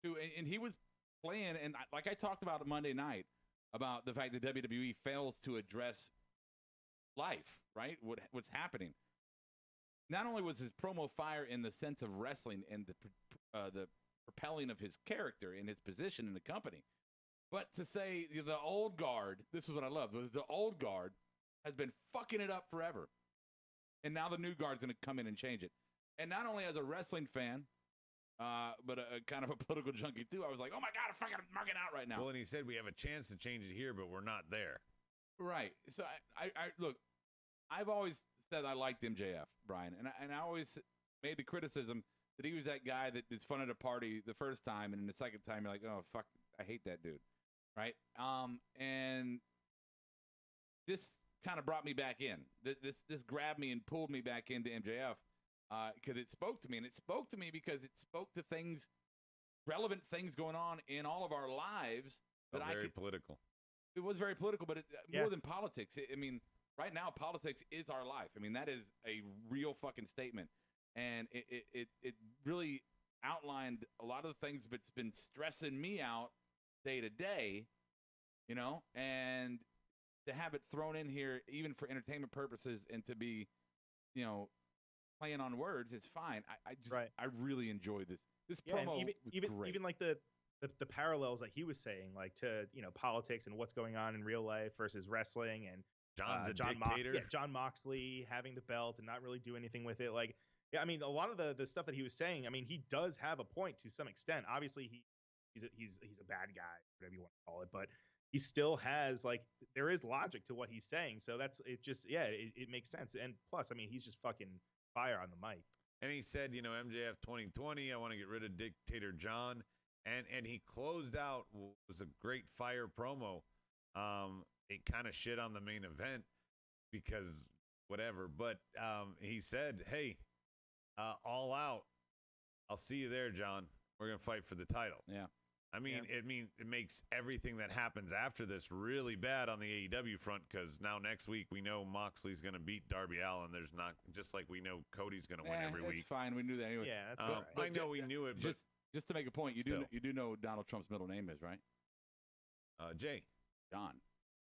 to, and he was playing, and like I talked about it Monday night about the fact that WWE fails to address life, right? What's happening. Not only was his promo fire in the sense of wrestling and the propelling of his character and his position in the company, but to say the old guard, this is what I love, was the old guard has been fucking it up forever. And now the new guard's going to come in and change it. And not only as a wrestling fan, but a kind of a political junkie too, I was like, oh my God, I'm fucking marking out right now. Well, and he said we have a chance to change it here, but we're not there. Right. So I look, I've always said I liked MJF, Brian, and I always made the criticism that he was that guy that is fun at a party the first time, and then the second time you're like, oh fuck, I hate that dude, right? And this kind of brought me back in. This grabbed me and pulled me back into MJF because it spoke to me, and it spoke to me because it spoke to things, relevant things going on in all of our lives that Very political. It was very political, but Yeah. more than politics. I mean, right now, politics is our life. I mean, that is a real fucking statement. And it really outlined a lot of the things that's been stressing me out day to day, and to have it thrown in here, even for entertainment purposes, and to be, playing on words is fine. I really enjoyed this. This Yeah, and promo was great. even like the parallels that he was saying, like to politics and what's going on in real life versus wrestling, and John's a dictator. John Moxley having the belt and not really do anything with it. Like, yeah, I mean, a lot of the stuff that he was saying, I mean, he does have a point to some extent. Obviously, he's a bad guy, whatever you want to call it, but he still has, like, there is logic to what he's saying. So it makes sense. And plus, I mean, he's just fucking fire on the mic. And he said, MJF 2020, I want to get rid of Dictator John. And he closed out, was a great fire promo. It kind of shit on the main event because whatever. But he said, hey, all out. I'll see you there, John. We're going to fight for the title. Yeah. I mean, it makes everything that happens after this really bad on the AEW front because now next week we know Moxley's going to beat Darby Allin. There's not just like we know Cody's going to win every week. That's fine. We knew that anyway. Yeah, that's all right. I know we knew it, but Just to make a point, you do know Donald Trump's middle name is, right? Jay. John.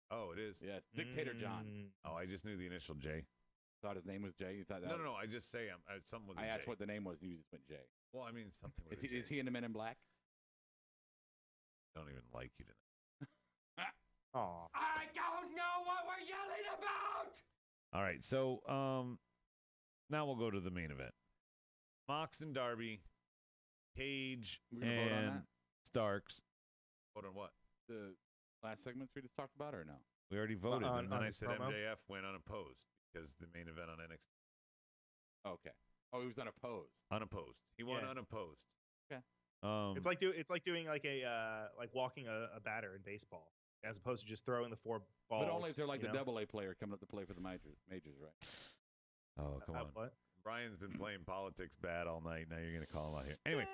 Oh, it is? Yes, Dictator John. Oh, I just knew the initial J. Thought his name was Jay? You thought that No, I just say something with a I J. asked what the name was, and you just went Jay. Well, I mean, something with a J. Is he in the Men in Black? Don't even like you tonight. Aw. I don't know what we're yelling about! All right, so now we'll go to the main event. Mox and Darby, Cage We're gonna vote on and that? Starks. Vote on what? The last segments we just talked about, or no? We already voted, on- and then on I his said promo? MJF went unopposed because the main event on NXT. Okay. Oh, he was unopposed. Unopposed. He won Yeah. unopposed. Okay. It's like doing like a like walking a batter in baseball, as opposed to just throwing the 4 balls. But only if they're like you the know? double A player coming up to play for the majors, right? Oh, come on. What? Brian's been playing politics bad all night. Now you're going to call him out here. Anyway,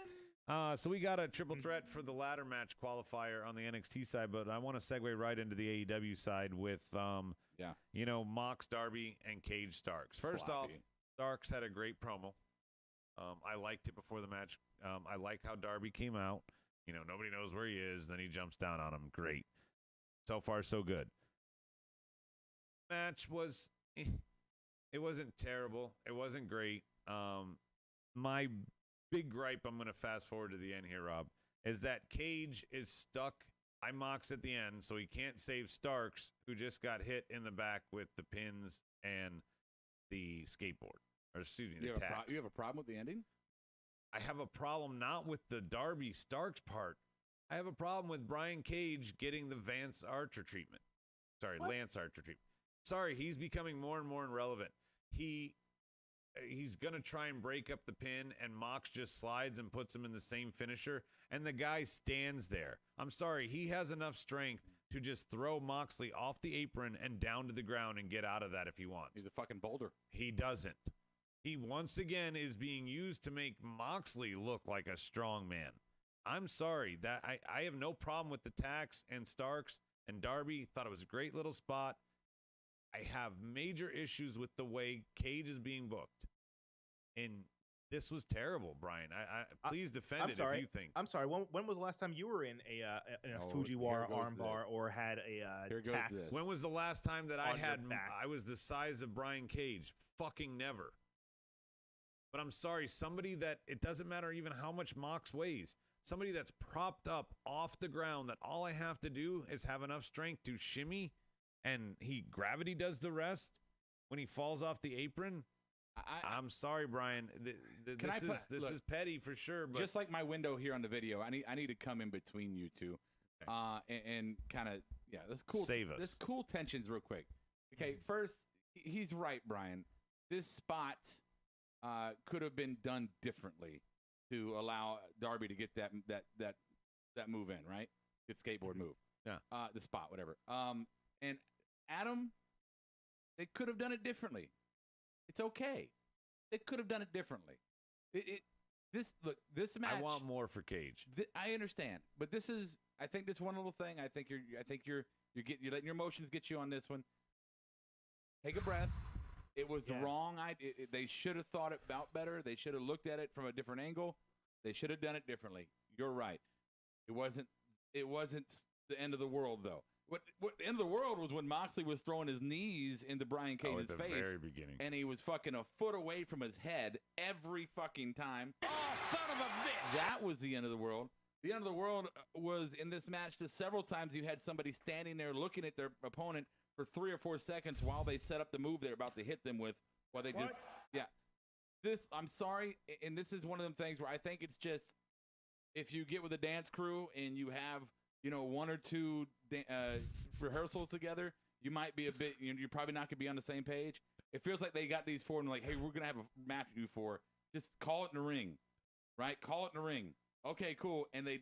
so we got a triple threat for the ladder match qualifier on the NXT side, but I want to segue right into the AEW side with, Mox, Darby, and Cage Starks. First off, Sloppy. Starks had a great promo. I liked it before the match. I like how Darby came out. Nobody knows where he is. Then he jumps down on him. Great. So far, so good. Match was, it wasn't terrible. It wasn't great. My big gripe, I'm going to fast forward to the end here, Rob, is that Cage is stuck. I Mox at the end, so he can't save Starks, who just got hit in the back with the pins and the skateboard. Or excuse me, the tacks. You have a problem with the ending? I have a problem not with the Darby Starks part. I have a problem with Brian Cage getting the Lance Archer treatment. Sorry, he's becoming more and more irrelevant. He's going to try and break up the pin, and Mox just slides and puts him in the same finisher, and the guy stands there. I'm sorry, he has enough strength to just throw Moxley off the apron and down to the ground and get out of that if he wants. He's a fucking boulder. He doesn't. He once again is being used to make Moxley look like a strong man. I'm sorry that I have no problem with the Tax and Starks and Darby. Thought it was a great little spot. I have major issues with the way Cage is being booked. And this was terrible, Brian. I please defend I'm it sorry. if you think. I'm sorry. When was the last time you were in a Fujiwara here goes armbar this. or had Here a goes tax? this. When was the last time that I On your had back. I was the size of Brian Cage? Fucking never. But I'm sorry, somebody that it doesn't matter even how much Mox weighs. Somebody that's propped up off the ground that all I have to do is have enough strength to shimmy and gravity does the rest when he falls off the apron. I'm sorry, Brian. This is petty for sure. But just like my window here on the video, I need to come in between you two, and kind of let's cool Save us. Let's cool tensions real quick. Okay, first he's right, Brian. This spot could have been done differently to allow Darby to get that move in, right? Get skateboard move. Yeah. The spot, whatever. And Adam, they could have done it differently. It's okay. They could have done it differently. This match. I want more for Cage. I understand, but this is. I think this one little thing. I think you're letting your emotions get you on this one. Take a breath. It was the wrong idea. They should have thought it out better. They should have looked at it from a different angle. They should have done it differently. You're right. It wasn't the end of the world, though. What the end of the world was when Moxley was throwing his knees into Brian Cage's at the face, very beginning, and he was fucking a foot away from his head every fucking time. Oh, son of a bitch! That was the end of the world. The end of the world was in this match. Just several times you had somebody standing there looking at their opponent for 3 or 4 seconds while they set up the move they're about to hit them with. While they this, I'm sorry, and this is one of them things where I think it's just if you get with a dance crew and you have 1 or 2 rehearsals together, you might be a bit. You're probably not gonna be on the same page. It feels like they got these 4 and like, hey, we're gonna have a match with you 4. Just call it in the ring, right? Call it in the ring. Okay, cool. And they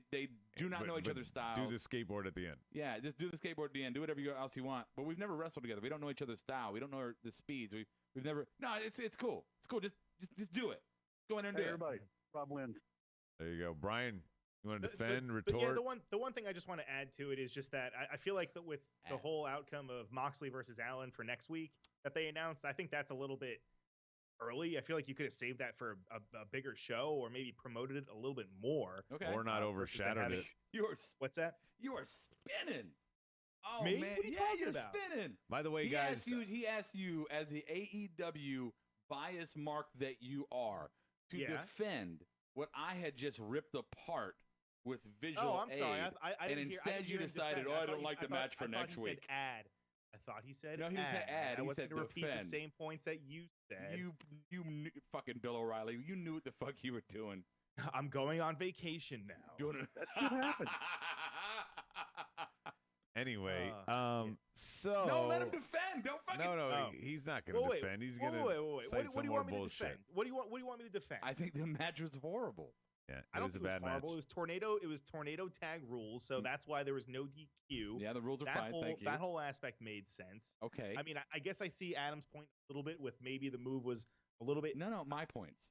do not know each other's styles. Do the skateboard at the end. Yeah, just do the skateboard at the end. Do whatever else you want. But we've never wrestled together. We don't know each other's style. We don't know the speeds. We've never. No, it's cool. It's cool. Just do it. Go in there and do Everybody, Rob wins. There you go, Brian. You want to defend, Yeah, retort? the one thing I just want to add to it is just that I feel like that with the whole outcome of Moxley versus Allen for next week that they announced, I think that's a little bit early. I feel like you could have saved that for a bigger show or maybe promoted it a little bit more. Okay. Or not overshadowed it. What's that? You are spinning. Oh Me? man, What are you yeah, talking you're about? spinning. By the way, He guys, asked you as the AEW bias mark that you are to Yeah. defend what I had just ripped apart with visual Oh, I'm sorry. aid. I And didn't instead hear you him decided, defend. oh, I thought don't he- like the thought- match for I thought next he week. Said add. I thought he said No, he didn't say add. I He wasn't said going to repeat the defend. same points that you said. You knew, fucking Bill O'Reilly. You knew what the fuck you were doing. I'm going on vacation now. Doing it. That's what happened. anyway, yeah. so No, let him defend. Don't fucking. No, Oh. he's not going to Wait, defend. He's wait, going to wait. cite What some do you more want me to bullshit. defend? What do you want me to defend? I think the match was horrible. Yeah, I it don't was a think it was bad match. horrible. It was tornado tag rules, so that's why there was no DQ. Yeah, the rules are that fine. whole Thank you. that whole aspect made sense. Okay. I mean, I guess I see Adam's point a little bit with maybe the move was a little bit. No, my points.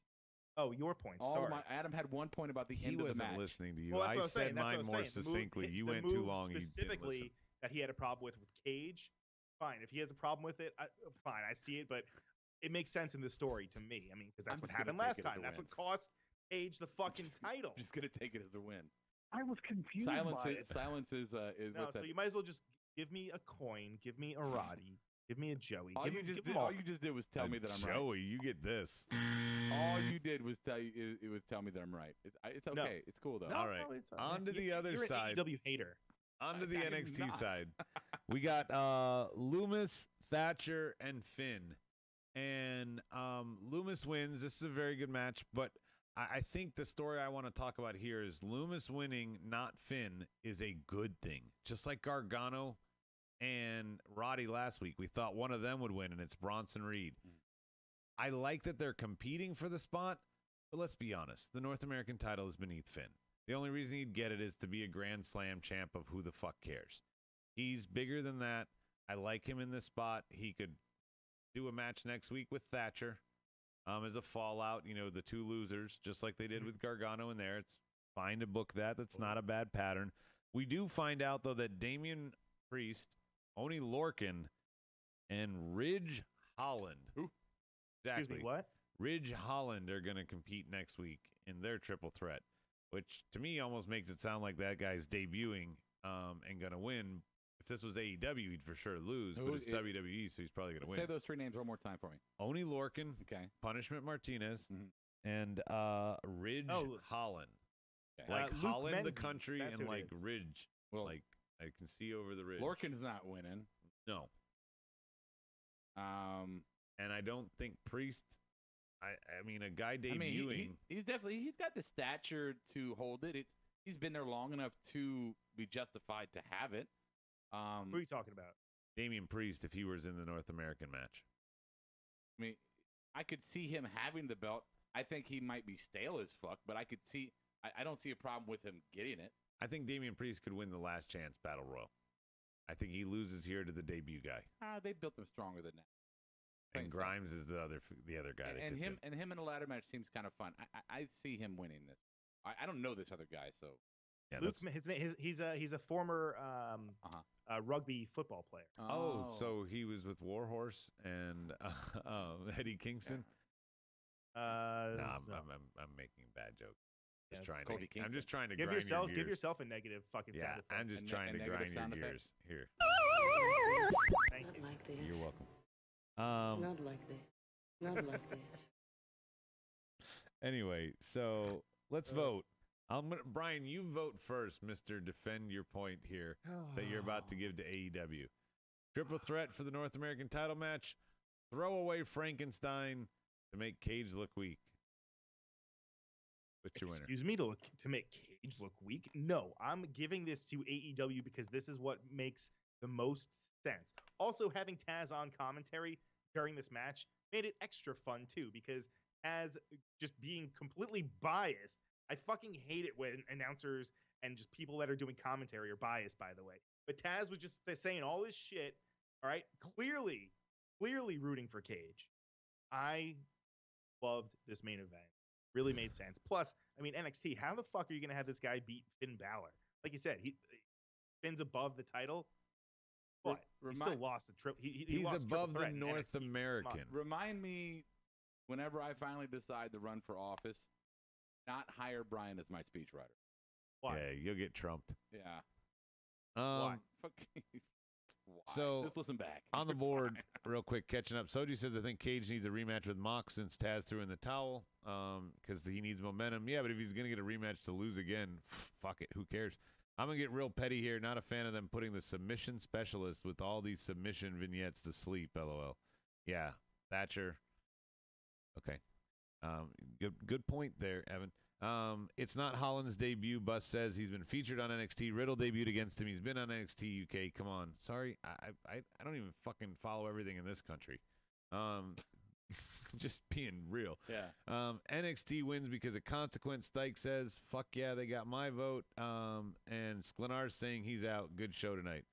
Oh, your points. Sorry. Adam had one point about the He end of the wasn't match. listening to you. Well, that's I what I'm saying. said That's what mine I'm more saying. The move- succinctly. You the went too move long. He didn't listen. Specifically, that he had a problem with Cage. Fine, if he has a problem with it, fine. I see it, but it makes sense in the story to me. I mean, because that's I'm what just gonna happened take last it as time. a That's win. what cost Cage the fucking title. I'm just gonna take it as a win. I was confused Silence by is it. silence is No, what's so that? you might as well just give me a coin, give me a Roddy, give me a Joey. All give you them- just give did, them all you just did was tell me that I'm right. Joey, you get this. All you did was tell you it was tell me that I'm right. It's okay. No. It's cool though. No, All right. no, it's On to the other you're side. An AEW hater. On to the I'm NXT not. side. We got Loomis, Thatcher, and Finn. And Loomis wins. This is a very good match, but I think the story I want to talk about here is Loomis winning, not Finn, is a good thing. Just like Gargano and Roddy last week. We thought one of them would win, and it's Bronson Reed. I like that they're competing for the spot, but let's be honest. The North American title is beneath Finn. The only reason he'd get it is to be a Grand Slam champ of who the fuck cares. He's bigger than that. I like him in this spot. He could do a match next week with Thatcher as a fallout, the two losers, just like they did with Gargano in there. It's fine to book that. That's not a bad pattern. We do find out, though, that Damian Priest, Oney Lorcan, and Ridge Holland. Who? Exactly. Excuse me, what? Ridge Holland are going to compete next week in their triple threat, which to me almost makes it sound like that guy's debuting and going to win. If this was AEW, he'd for sure lose, but it's WWE, so he's probably going to win. Say those three names one more time for me. Oney Lorcan, Okay. Punishment Martinez, Mhm. and Ridge Holland. Okay. Like Luke Holland, the Menzies, country, that's and who it like is. Ridge. Well, Like I can see over the ridge. Lorcan's not winning. No. Um, And I don't think Priest. I mean, a guy debuting. I mean, he's got the stature to hold it. He's been there long enough to be justified to have it. Who are you talking about? Damian Priest, if he was in the North American match. I mean, I could see him having the belt. I think he might be stale as fuck, but I could see. I don't see a problem with him getting it. I think Damian Priest could win the Last Chance Battle Royal. I think he loses here to the debut guy. They built him stronger than that. And think so. Grimes is the other guy. that And gets him in. and him in a ladder match seems kind of fun. I see him winning this. I don't know this other guy, so Yeah, Luke, that's- he's a former rugby football player. Oh, so he was with Warhorse and Eddie Kingston. No, I'm making a bad joke. Yeah, Kofi I'm Kingston. just trying to give grind yourself your give gears. yourself a negative fucking Yeah, sound effect. I'm just And trying a to negative grind your sound effect? gears. Here, Thank Not you. like this. you're welcome. Not like this. Not like this. Anyway, so let's vote. Brian, you vote first, Mister. Defend your point here that you're about to give to AEW. Triple threat for the North American title match. Throw away Frankenstein to make Cage look weak. What's your winner? Excuse me, to make Cage look weak? No, I'm giving this to AEW because this is what makes the most sense. Also, having Taz on commentary during this match made it extra fun too, because Taz just being completely biased. I fucking hate it when announcers and just people that are doing commentary are biased, by the way. But Taz was just saying all this shit, all right? Clearly rooting for Cage. I loved this main event. Really made sense. Plus, I mean, NXT, how the fuck are you going to have this guy beat Finn Balor? Like you said, Finn's above the title, but he still lost the triple. He's lost above the threat in North NXT. American. Remind me, whenever I finally decide to run for office, not hire Brian as my speechwriter. Why? Yeah, you'll get trumped. Yeah. Why? Why? So just listen back. On the You're board, fine. real quick, catching up. Soji says, I think Cage needs a rematch with Mox since Taz threw in the towel because he needs momentum. Yeah, but if he's going to get a rematch to lose again, fuck it. Who cares? I'm going to get real petty here. Not a fan of them putting the submission specialist with all these submission vignettes to sleep, LOL. Yeah, Thatcher. Okay. Good point there, Evan. It's not Holland's debut. Bus says he's been featured on NXT. Riddle debuted against him. He's been on NXT UK. Come on. Sorry, I don't even fucking follow everything in this country. Just being real. Yeah. NXT wins because of consequence. Dyke says, fuck yeah, they got my vote. And Sklenar's saying he's out. Good show tonight.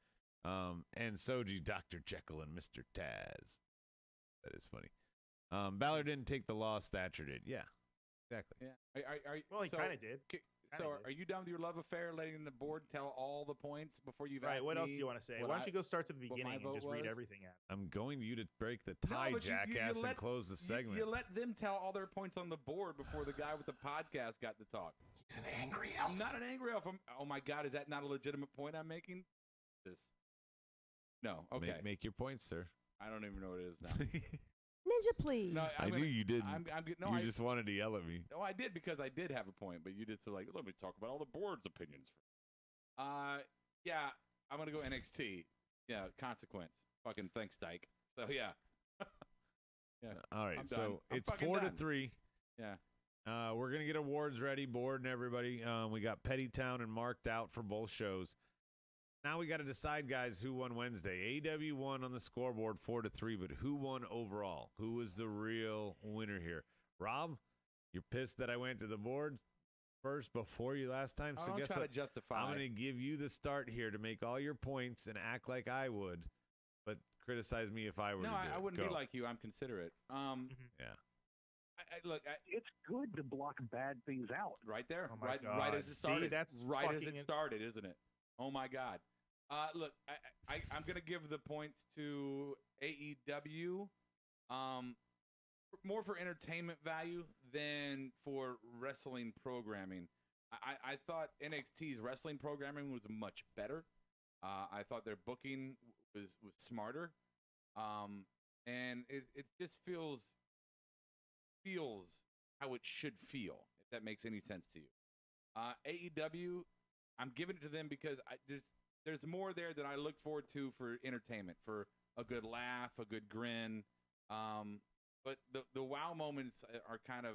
And Soji, Dr. Jekyll and Mr. Taz. That is funny. Balor didn't take the loss. Thatcher did. Yeah. Exactly. Yeah. Well, he kind of did. Are you done with your love affair, letting the board tell all the points before you've asked What me else do you want to say? Why don't you go start to the beginning and just read everything out? I'm going to you to break the tie, but jackass, and close the segment. You let them tell all their points on the board before the guy with the podcast got to talk. He's an angry elf. I'm not an angry elf. Oh my God, is that not a legitimate point I'm making? No. Okay. Make your points, sir. I don't even know what it is now. Ninja, please. No, I knew you didn't. You just wanted to yell at me. No, I did because I did have a point, but you just let me talk about all the board's opinions. Yeah, I'm gonna go NXT. Yeah, consequence. Fucking thanks, Dyke. So yeah. Yeah. All right. I'm So done. I'm it's fucking 4-3. Yeah. We're gonna get awards ready, board and everybody. We got Pettytown and marked out for both shows. Now we got to decide, guys, who won Wednesday. AEW won on the scoreboard 4-3, but who won overall? Who was the real winner here? Rob, you're pissed that I went to the board first before you last time. So guess try what? to justify. I'm going to give you the start here to make all your points and act like I would, but criticize me if I were to do it. I wouldn't Go. be like you. I'm considerate. Yeah. Look, it's good to block bad things out. Right there, Oh my right God. as it started. See, that's right as fucking it started, isn't it? Oh my God. Look, I'm gonna give the points to AEW, more for entertainment value than for wrestling programming. I thought NXT's wrestling programming was much better. I thought their booking was smarter, and it just feels how it should feel. If that makes any sense to you. AEW, I'm giving it to them because there's more there that I look forward to for entertainment, for a good laugh, a good grin. But the wow moments are kind of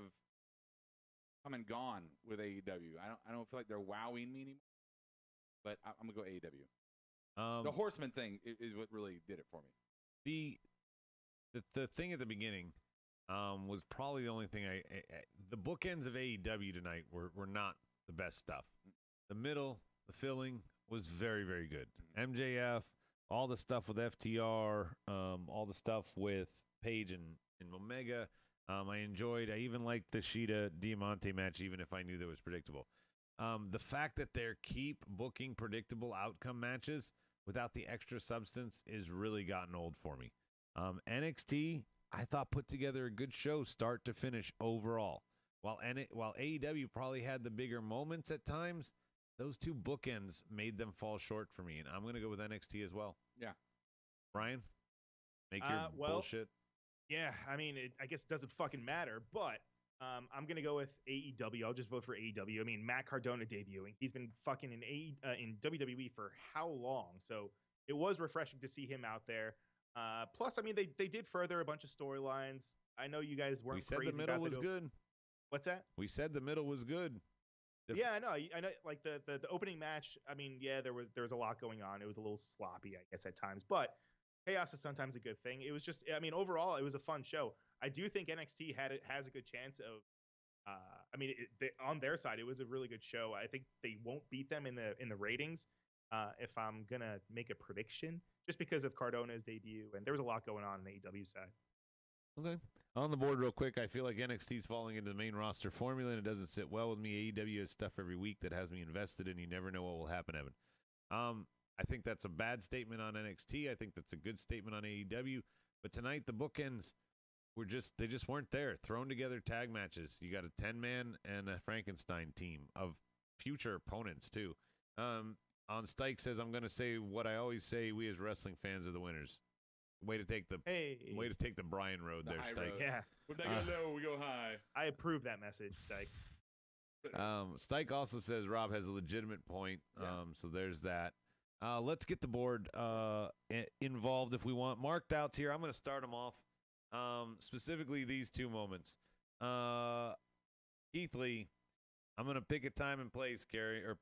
come and gone with AEW. I don't feel like they're wowing me anymore. But I'm gonna go AEW. The Horseman thing is what really did it for me. The thing at the beginning was probably the only thing the bookends of AEW tonight were not the best stuff. The middle, the filling was very, very good. MJF, all the stuff with FTR, all the stuff with Paige and Omega. I enjoyed. I even liked the Shida Diamante match, even if I knew that was predictable. The fact that they keep booking predictable outcome matches without the extra substance is really gotten old for me. NXT, I thought, put together a good show start to finish overall. While AEW probably had the bigger moments at times, those two bookends made them fall short for me, and I'm going to go with NXT as well. Yeah. Brian, make your bullshit. Yeah, I mean, I guess it doesn't fucking matter, but I'm going to go with AEW. I'll just vote for AEW. I mean, Matt Cardona debuting. He's been fucking in WWE for how long? So it was refreshing to see him out there. Plus, I mean, they did further a bunch of storylines. I know you guys weren't crazy. We said the middle was good. What's that? We said the middle was good. Yeah, I know. Like the opening match. I mean, yeah, there was a lot going on. It was a little sloppy, I guess, at times, but chaos is sometimes a good thing. It was just, I mean, overall, it was a fun show. I do think NXT has a good chance of. I mean, on their side, it was a really good show. I think they won't beat them in the ratings. If I'm gonna make a prediction, just because of Cardona's debut, and there was a lot going on the AEW side. Okay. On the board real quick, I feel like NXT's falling into the main roster formula, and it doesn't sit well with me. AEW has stuff every week that has me invested, and you never know what will happen, Evan. I think that's a bad statement on NXT. I think that's a good statement on AEW. But tonight, the bookends they just weren't there. Thrown together tag matches. You got a 10-man and a Frankenstein team of future opponents, too. On Stike says, I'm going to say what I always say, we as wrestling fans are the winners. Way to take the Brian road there, Stike. Road. Yeah. We're not going low, we go high. I approve that message, Stike. Stike also says Rob has a legitimate point. So there's that. Let's get the board involved if we want. Marked outs here. I'm going to start them off. Specifically these two moments. Keith Lee, I'm going to pick a time and place, Carrie, or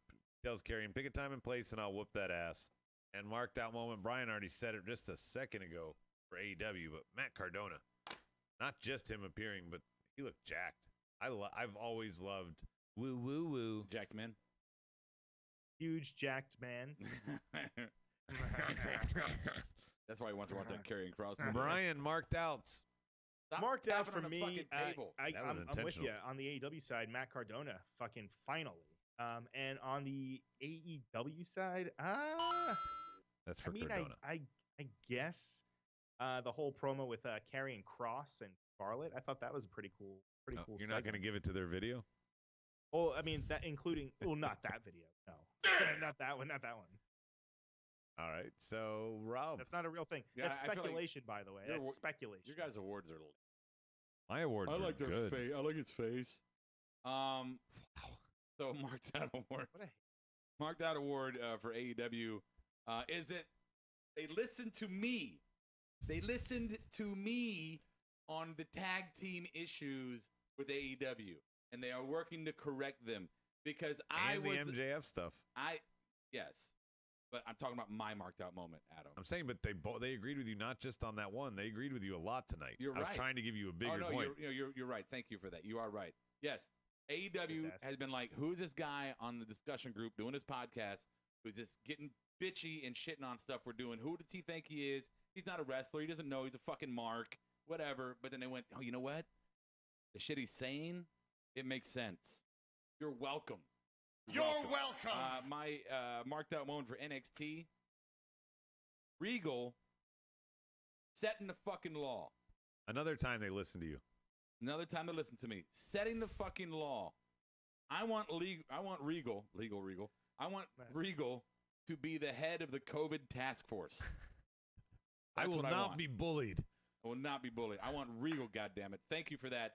tells Carrie, and pick a time and place, and I'll whoop that ass. And marked out moment, Brian already said it just a second ago for AEW, but Matt Cardona, not just him appearing, but he looked jacked. I've always loved woo. Jacked man. Huge jacked man. That's why he wants to watch that carrying cross. Brian, marked outs. Marked out for on the me. fucking table. I'm with you on the AEW side. Matt Cardona, fucking finally. And on the AEW side, that's for I mean, Cardona. I guess the whole promo with Karrion Kross and Scarlett, I thought that was a pretty cool. You're not going to give it to their video? Well, I mean, that including, not that video. No, not that one. All right, so Rob, that's not a real thing. Yeah, that's speculation, by the way. That's speculation. Your guys' awards are. My awards are like their good. face. I like his face. So marked out award. Marked out award for AEW. Is it? They listened to me. They listened to me on the tag team issues with AEW, and they are working to correct them because I was the MJF stuff. Yes, but I'm talking about my marked out moment, Adam. I'm saying, but they agreed with you not just on that one. They agreed with you a lot tonight. You're I was right. trying to give you a bigger point. You're right. Thank you for that. You are right. Yes, AEW has been like, who's this guy on the discussion group doing his podcast who's just getting bitchy and shitting on stuff we're doing? Who does he think he is? He's not a wrestler. He doesn't know. He's a fucking mark. Whatever. But then they went, oh, you know what? The shit he's saying, it makes sense. You're welcome. You're welcome. My marked out moment for NXT. Regal setting the fucking law. Another time they listened to you. Another time they listen to me. Setting the fucking law. I want Regal. I want Regal to be the head of the COVID task force. I will not be bullied. I will not be bullied. I want Regal, goddammit. Thank you for that.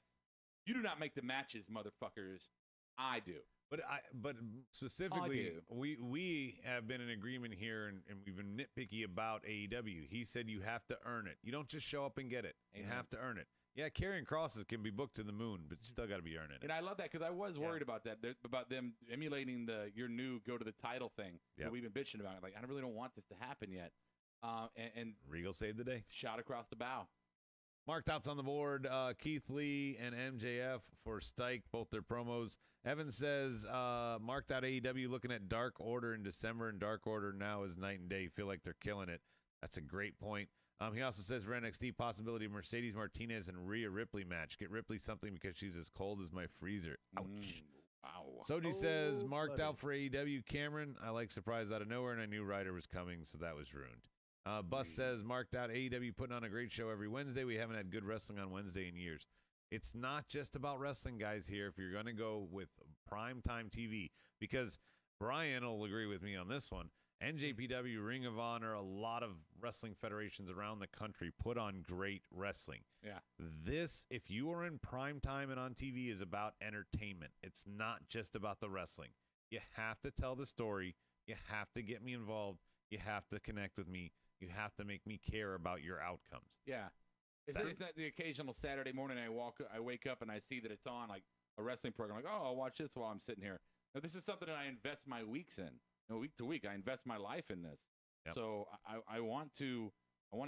You do not make the matches, motherfuckers. I do. But specifically, we have been in agreement here, and we've been nitpicky about AEW. He said you have to earn it. You don't just show up and get it. You have to earn it. Yeah, Karrion Crosses can be booked to the moon, but you still got to be earning it. And I love that because I was worried about that, about them emulating your new go to the title thing that we've been bitching about. Like, I really don't want this to happen yet. And Regal saved the day. Shot across the bow. Marked outs on the board, Keith Lee and MJF for Stike, both their promos. Evan says, marked out AEW looking at Dark Order in December, and Dark Order now is night and day. Feel like they're killing it. That's a great point. He also says for NXT, possibility of Mercedes Martinez and Rhea Ripley match. Get Ripley something because she's as cold as my freezer. Ouch. Wow. Soji says, marked out for AEW. Cameron, I like surprise out of nowhere, and I knew Ryder was coming, so that was ruined. Bus says, marked out AEW putting on a great show every Wednesday. We haven't had good wrestling on Wednesday in years. It's not just about wrestling, guys, here. If you're going to go with primetime TV, because Brian will agree with me on this one. NJPW, Ring of Honor, a lot of wrestling federations around the country put on great wrestling. Yeah. This, if you are in primetime and on TV, is about entertainment. It's not just about the wrestling. You have to tell the story. You have to get me involved. You have to connect with me. You have to make me care about your outcomes. Yeah. It's not the occasional Saturday morning I wake up and I see that it's on, like a wrestling program. Like, oh, I'll watch this while I'm sitting here. Now, this is something that I invest my weeks in. Week to week, I invest my life in this. Yep. So I want to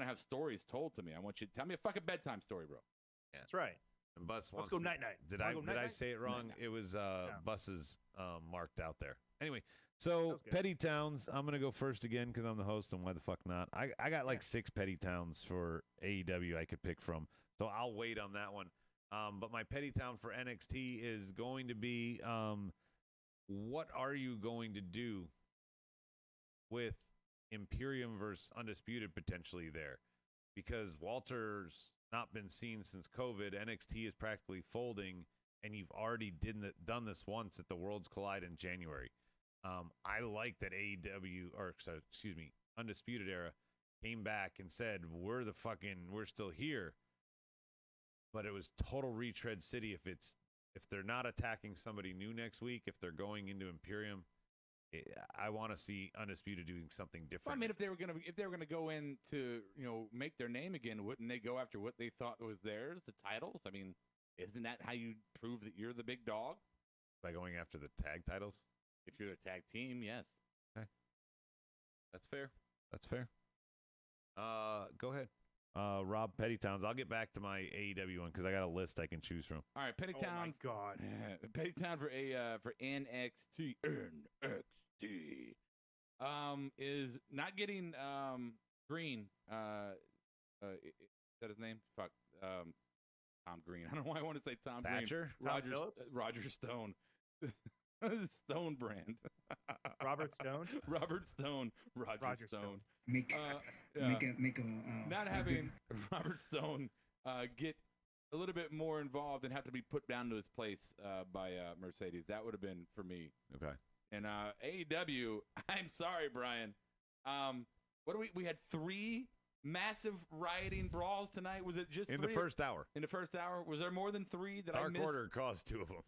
have stories told to me. I want you to tell me a fucking bedtime story, bro. Yeah. That's right. And Bus Let's go night-night. Did I say it wrong? Night-night. It was Bus's marked out there. Anyway, so Petty Towns, I'm going to go first again because I'm the host, and why the fuck not? I got like 6 Petty Towns for AEW I could pick from. So I'll wait on that one. But my petty town for NXT is going to be, what are you going to do with Imperium versus Undisputed potentially there? Because Walter's not been seen since COVID. NXT is practically folding, and you've already done this once at the Worlds Collide in January. I like that Undisputed Era came back and said, we're still here. But it was total retread city. If they're not attacking somebody new next week, if they're going into Imperium, I want to see Undisputed doing something different. Well, I mean, if they were gonna go in to make their name again, wouldn't they go after what they thought was theirs, the titles? I mean, isn't that how you prove that you're the big dog? By going after the tag titles? If you're a tag team, yes. Okay. That's fair. Go ahead. Rob Pettytowns. I'll get back to my AEW one because I got a list I can choose from. All right, Pettytown. Oh my God. Pettytown for NXT. Is not getting Green. Is that his name? Fuck. Tom Green. I don't know why I want to say Tom Thatcher? Green. Roger Stone. Stone brand. Robert Stone. Robert Stone. Roger Stone. Not having Robert Stone get a little bit more involved and have to be put down to his place by Mercedes. That would have been for me. Okay. And AEW, I'm sorry, Brian. What do we had 3 massive rioting brawls tonight. Was it just in 3? the first hour? In the first hour, was there more than 3 that I missed? Dark Order caused 2 of them.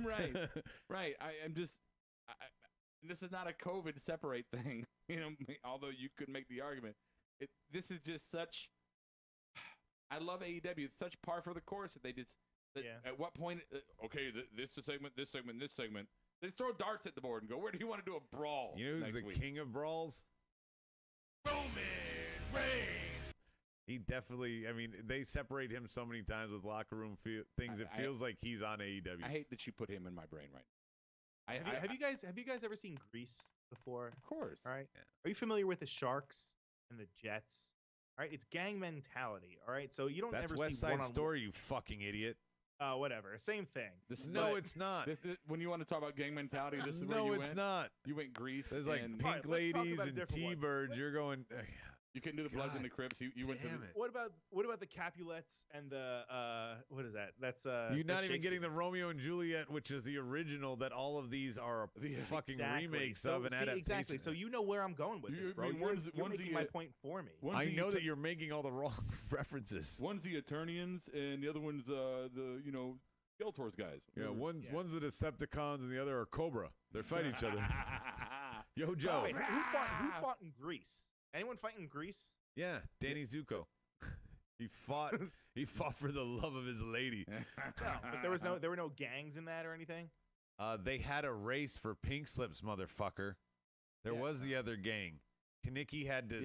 Right, right. I'm just. This is not a COVID separate thing, although you could make the argument. This is just such. I love AEW. It's such par for the course that they just. At what point? Okay, this segment, this segment, this segment. They just throw darts at the board and go, where do you want to do a brawl? You know who's the king of brawls? Roman Reigns. He definitely, they separate him so many times with locker room things. It feels like he's on AEW. I hate that you put him in my brain right now. Have you guys ever seen Grease before? Of course. All right. Yeah. Are you familiar with the Sharks and the Jets? All right. It's gang mentality. All right. So you don't That's ever West see Side Story, you fucking idiot. Whatever. Same thing. It's not. This is, when you want to talk about gang mentality, this is where you went. No, it's not. You went Grease. There's like and pink ladies and T-birds. You're going. You couldn't do the Bloods and the Crips. You went to the, What about the Capulets and the what is that? That's you're not even getting the Romeo and Juliet, which is the original that all of these are fucking remakes of an adaptation. Exactly. So you know where I'm going with this, bro. You're making my point for me. I know that you're making all the wrong references. One's the Eternians and the other one's the Skeletor's guys. Yeah, one's the Decepticons and the other are Cobra. They fight each other. Yo, Joe. Wait, who fought in Greece? Anyone fight in Greece? Yeah, Danny Zuko. He fought for the love of his lady. No, but there were no gangs in that or anything. They had a race for pink slips, motherfucker. There was the other gang. Kaneki had to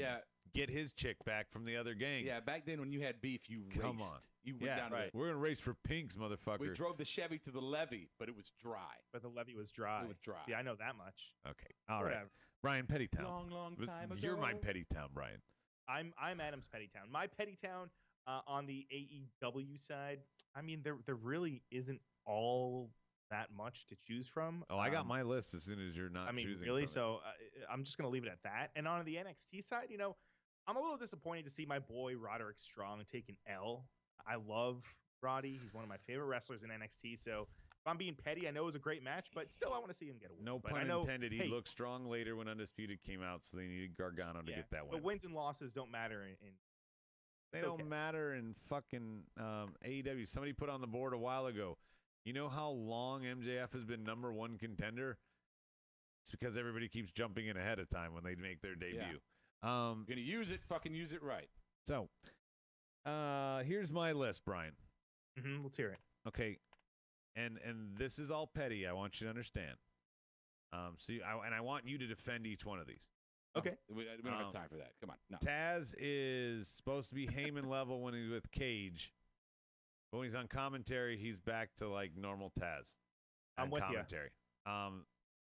get his chick back from the other gang. Yeah, back then when you had beef, you raced. Come on. You went down to We're going to race for pinks, motherfucker. We drove the Chevy to the levee, but it was dry. But the levee was dry. It was dry. See, I know that much. Okay. All right. Brian Pettytown. Long time ago. You're my Pettytown, Brian. I'm Adam's Pettytown. My Pettytown on the AEW side, there really isn't all that much to choose from. Oh, I got my list as soon as you're not choosing really? from So I'm just going to leave it at that. And on the NXT side, I'm a little disappointed to see my boy Roderick Strong take an L. I love Roddy. He's one of my favorite wrestlers in NXT. So if I'm being petty, I know it was a great match, but still I want to see him get a win. No pun intended. He looked strong later when Undisputed came out, so they needed Gargano to get that win. But wins and losses don't matter They don't matter in fucking AEW. Somebody put on the board a while ago. You know how long MJF has been #1 contender? It's because everybody keeps jumping in ahead of time when they make their debut. Yeah. You're gonna use it, fucking use it right. So, here's my list, Brian. Let's hear it. Okay, and this is all petty. I want you to understand. I want you to defend each one of these. Okay. We don't have time for that. Come on. No. Taz is supposed to be Heyman level when he's with Cage. But when he's on commentary, he's back to like normal Taz. I'm with commentary.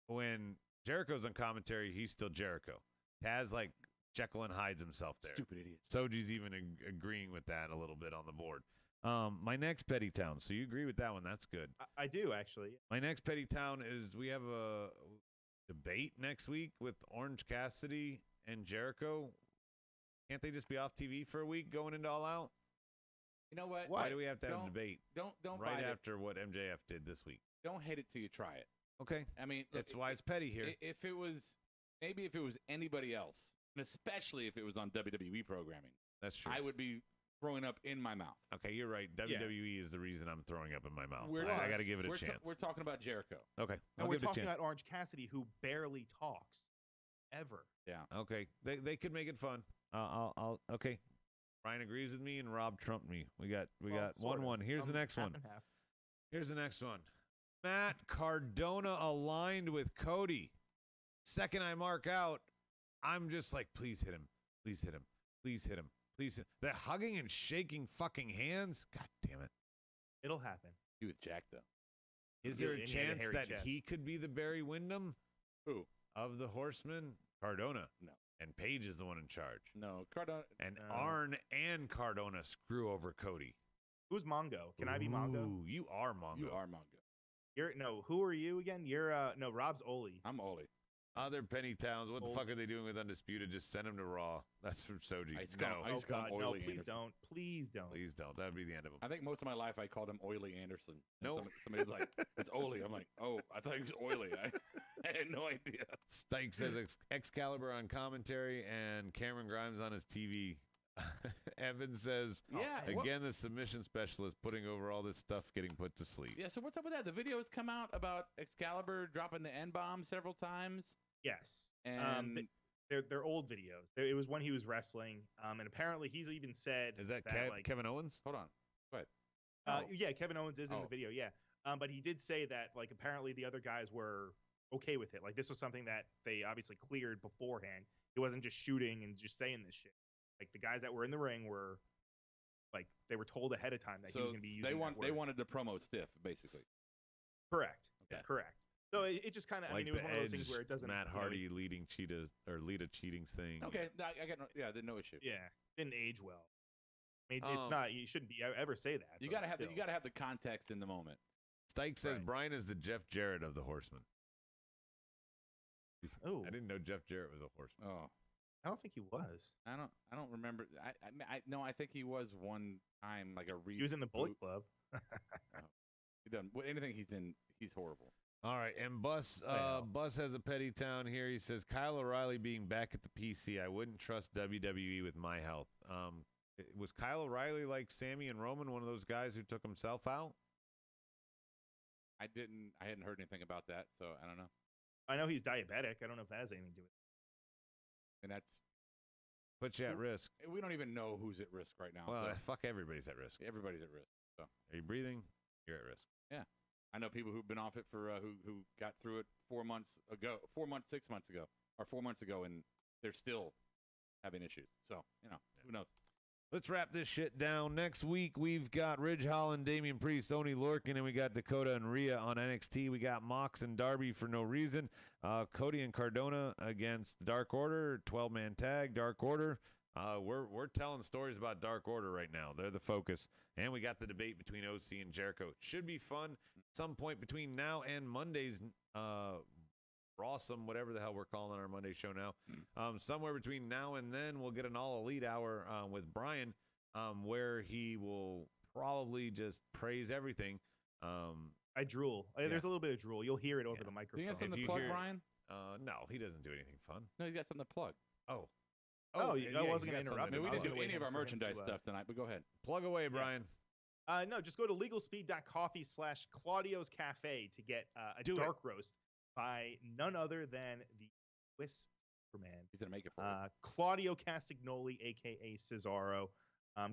When Jericho's on commentary, he's still Jericho. Taz like Jekyll and hides himself there. Stupid idiot. Soji's even agreeing with that a little bit on the board. My next petty town. So you agree with that one? That's good. I do actually. My next petty town is we have a debate next week with Orange Cassidy and Jericho. Can't they just be off TV for a week going into All Out? You know what? Why do we have to have a debate? Don't right bite after what MJF did this week. Don't hate it till you try it. Okay. I mean, that's why it's petty here. If it was anybody else, and especially if it was on WWE programming, that's true. I would be throwing up in my mouth. Okay, you're right. WWE is the reason I'm throwing up in my mouth. I got to give it a chance. We're talking about Jericho. Okay. And we're talking about Orange Cassidy, who barely talks, ever. Yeah. Okay. They could make it fun. Okay. Ryan agrees with me and Rob trumped me. We got 1-1. Here's the next one. Here's the next one. Matt Cardona aligned with Cody. Second I mark out, I'm just like, please hit him. Please hit him. Please hit him. Please hit him. The hugging and shaking fucking hands. God damn it. It'll happen. He was jacked though. Is there a chance that he could be the Barry Windham? Who? Of the Horsemen? Cardona. No. And Paige is the one in charge. No, Cardona. And Arn and Cardona screw over Cody. Who's Mongo? Can I be Mongo? You are Mongo. You are Mongo. Who are you again? You're Rob's Oli. I'm Oli. Other penny towns. What the fuck are they doing with Undisputed? Just send them to Raw. That's from Soji. No, please don't. Please don't. Please don't. That would be the end of him. I think most of my life I called him Oily Anderson. No. Somebody's like, it's Oli. I'm like, oh, I thought he was oily. I had no idea. Stike says Excalibur on commentary and Cameron Grimes on his TV. Evan says, again, the submission specialist putting over all this stuff getting put to sleep. Yeah, so what's up with that? The videos come out about Excalibur dropping the N-bomb several times. Yes. And they're old videos. It was when he was wrestling, and apparently he's even said... Is that Kevin Owens? Hold on. Go ahead. Yeah, Kevin Owens is in the video, yeah. But he did say that, like, apparently the other guys were okay with it. Like, this was something that they obviously cleared beforehand. He wasn't just shooting and just saying this shit. Like, the guys that were in the ring were, like, they were told ahead of time that he was going to be using they wanted the promo stiff, basically. Correct. Okay. Correct. So it just kind of, like I mean, it was one of those things where it doesn't... Matt Hardy leading Cheetah's, or Lita Cheating's thing. Okay, I got no issue. Yeah, didn't age well. I mean, it's not, you shouldn't ever say that. You gotta have the context in the moment. Stike says Brian is the Jeff Jarrett of the Horsemen. Oh, I didn't know Jeff Jarrett was a Horseman. Oh, I don't think he was. I don't remember. I think he was one time like a He was in the Bullet Club. He done anything he's in. He's horrible. All right, and Bus has a petty town here. He says Kyle O'Reilly being back at the PC. I wouldn't trust WWE with my health. Was Kyle O'Reilly like Sammy and Roman, one of those guys who took himself out? I hadn't heard anything about that, so I don't know. I know he's diabetic. I don't know if that has anything to do with it. And that's puts you at risk. We don't even know who's at risk right now. Well, so. fuck, everybody's at risk. Everybody's at risk. So are you breathing? You're at risk. Yeah. I know people who've been off it for who got through it 6 months ago, or 4 months ago, and they're still having issues. So, who knows? Let's wrap this shit down. Next week, we've got Ridge Holland, Damian Priest, Oni Lorcan, and we got Dakota and Rhea on NXT. We got Mox and Darby for no reason. Cody and Cardona against Dark Order, 12-man tag, Dark Order. We're telling stories about Dark Order right now. They're the focus. And we got the debate between OC and Jericho. Should be fun. Some point between now and Monday's Rawsome, whatever the hell we're calling our Monday show now. Somewhere between now and then, we'll get an all-elite hour with Brian, where he will probably just praise everything. I drool. There's a little bit of drool. You'll hear it over the microphone. Do you have something to plug, Brian? No, he doesn't do anything fun. No, he's got something to plug. Oh, I wasn't going to interrupt. We didn't do any of our merchandise stuff tonight, but go ahead. Plug away, Brian. No, just go to legalspeed.coffee/Claudio's Cafe to get a dark roast by none other than the Swiss Superman. He's going to make it for you. Claudio Castagnoli, a.k.a. Cesaro.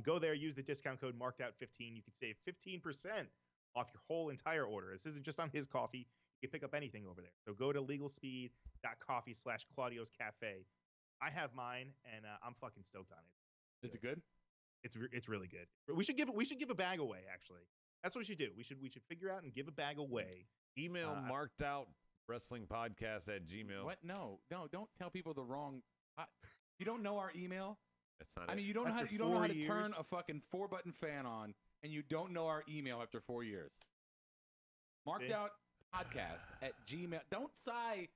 Go there, use the discount code MARKEDOUT15. You can save 15% off your whole entire order. This isn't just on his coffee. You can pick up anything over there. So go to legalspeed.coffee/Claudio's Cafe. I have mine, and I'm fucking stoked on it. Is it good? It's really good. We should give a bag away. Actually, that's what we should do. We should figure out and give a bag away. Email markedoutwrestlingpodcast@gmail. What? No, don't tell people the wrong. You don't know our email. That's not. I mean, you don't know how to turn a fucking 4-button fan on and you don't know our email after 4 years. Markedoutpodcast@gmail. Don't sigh.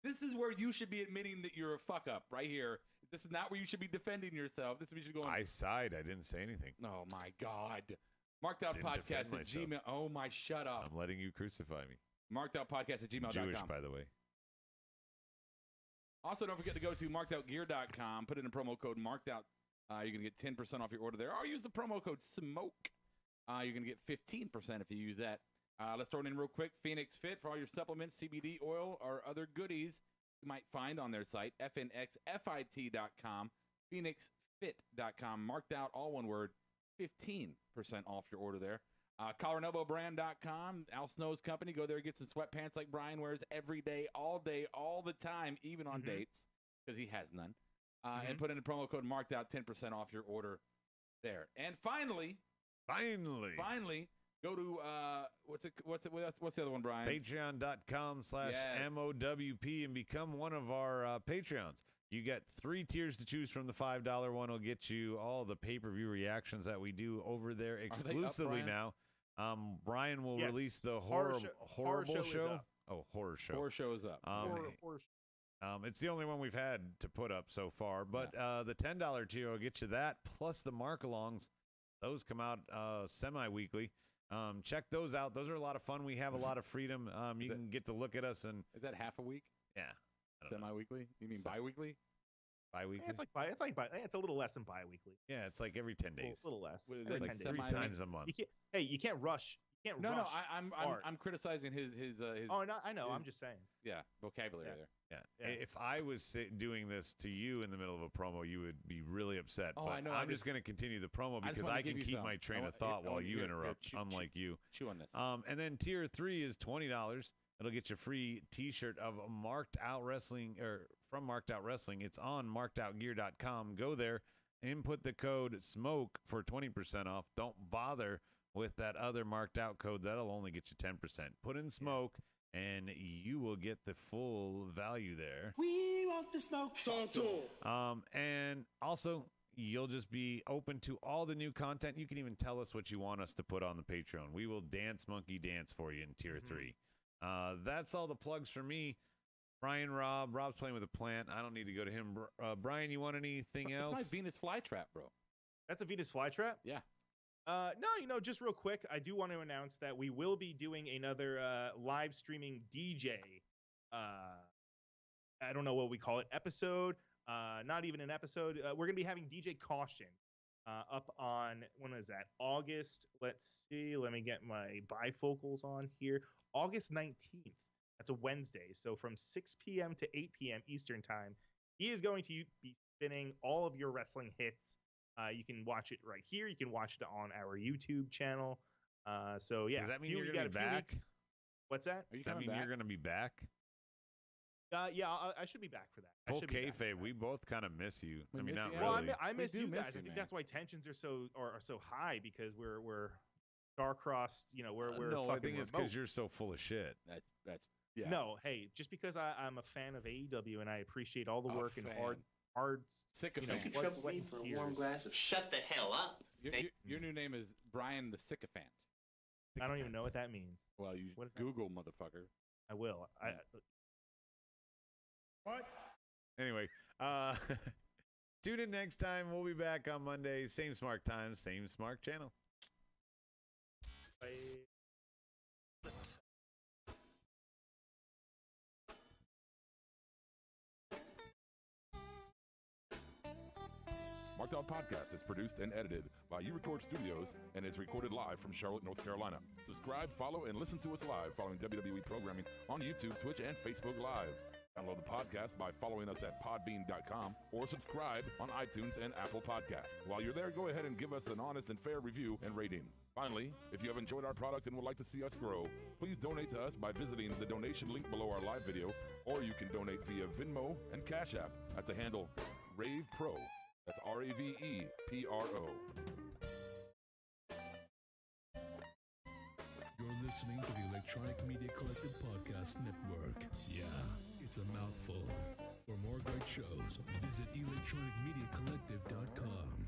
This is where you should be admitting that you're a fuck up right here. This is not where you should be defending yourself. This is where you should go. I sighed. I didn't say anything. Oh my God. Markedoutpodcast@gmail. Oh my, shut up. I'm letting you crucify me. Markedoutpodcast@gmail.com. Jewish, by the way. Also, don't forget to go to markedoutgear.com. Put in a promo code markedout. You're going to get 10% off your order there. Or use the promo code SMOKE. You're going to get 15% if you use that. Let's throw it in real quick. Phoenix Fit for all your supplements, CBD oil, or other goodies you might find on their site. FNXFIT.com. PhoenixFit.com. Marked out, all one word. 15% off your order there. CollarandElbowBrand.com. Al Snow's company. Go there and get some sweatpants like Brian wears every day, all the time, even on dates, because he has none. And put in the promo code marked out, 10% off your order there. And finally, go to what's the other one, Brian? Patreon.com/MOWP and become one of our Patreons. You get 3 tiers to choose from. The $5 one will get you all the pay-per-view reactions that we do over there exclusively now. Brian will release the horrible show. Oh, horror show. Horror show is up. It's the only one we've had to put up so far. But the $10 tier will get you that, plus the mark-alongs. Those come out semi-weekly. Check those out. Those are a lot of fun. We have a lot of freedom. You can get to look at us. And is that half a week? Yeah. Semi-weekly? You mean bi-weekly? Bi-weekly? Yeah, it's a little less than bi-weekly. Yeah, it's like every 10 days. A little less. It's like 3 times a month. You can't rush. No, I'm criticizing his. Oh, no, I know. I'm just saying. Yeah, vocabulary there. Yeah. If I was doing this to you in the middle of a promo, you would be really upset. Oh, but I know. I'm just going to continue the promo because I can keep my train of thought while you interrupt, unlike you. Chew on this. And then tier 3 is $20. It'll get you a free T-shirt of Marked Out Wrestling, or from Marked Out Wrestling. It's on markedoutgear.com. Go there, input the code SMOKE for 20% off. Don't bother with that other marked out code. That'll only get you 10%. Put in SMOKE, and you will get the full value there. We want the smoke. And also, you'll just be open to all the new content. You can even tell us what you want us to put on the Patreon. We will monkey dance for you in tier 3. That's all the plugs for me. Brian, Rob's playing with a plant. I don't need to go to him. Brian, you want anything else? That's my Venus flytrap, bro. That's a Venus flytrap? Yeah. No, just real quick, I do want to announce that we will be doing another live streaming DJ. I don't know what we call it, episode. Not even an episode. We're going to be having DJ Caution up on, when is that? August. Let's see. Let me get my bifocals on here. August 19th. That's a Wednesday. So from 6 p.m. to 8 p.m. Eastern time, he is going to be spinning all of your wrestling hits. You can watch it right here. You can watch it on our YouTube channel. So yeah. Does that mean you're going to be back? What's that? Does that mean you're going to be back? Yeah, I should be back for that. Full kayfabe, we both kind of miss you. I mean, not well, really. I miss you guys. I think that's why tensions are so high, because we're star-crossed. You know, we're no, fucking I think it's because you're so full of shit. That's yeah. No, hey, just because I'm a fan of AEW and I appreciate all the work and hard sycophant. You could trouble me for a warm glass of shut the hell up. Your new name is Brian the Sycophant. I don't even know what that means. Well, you Google, motherfucker. I will. What? Anyway, tune in next time. We'll be back on Monday. Same smart time, same smart channel. Bye. Marked Out Podcast is produced and edited by You Record Studios and is recorded live from Charlotte, North Carolina. Subscribe, follow, and listen to us live following WWE programming on YouTube, Twitch, and Facebook Live. Download the podcast by following us at podbean.com or subscribe on iTunes and Apple Podcasts. While you're there, go ahead and give us an honest and fair review and rating. Finally, if you have enjoyed our product and would like to see us grow, please donate to us by visiting the donation link below our live video, or you can donate via Venmo and Cash App at the handle Ravepro. That's RAVEPRO. You're listening to the Electronic Media Collective Podcast Network. Yeah, it's a mouthful. For more great shows, visit electronicmediacollective.com.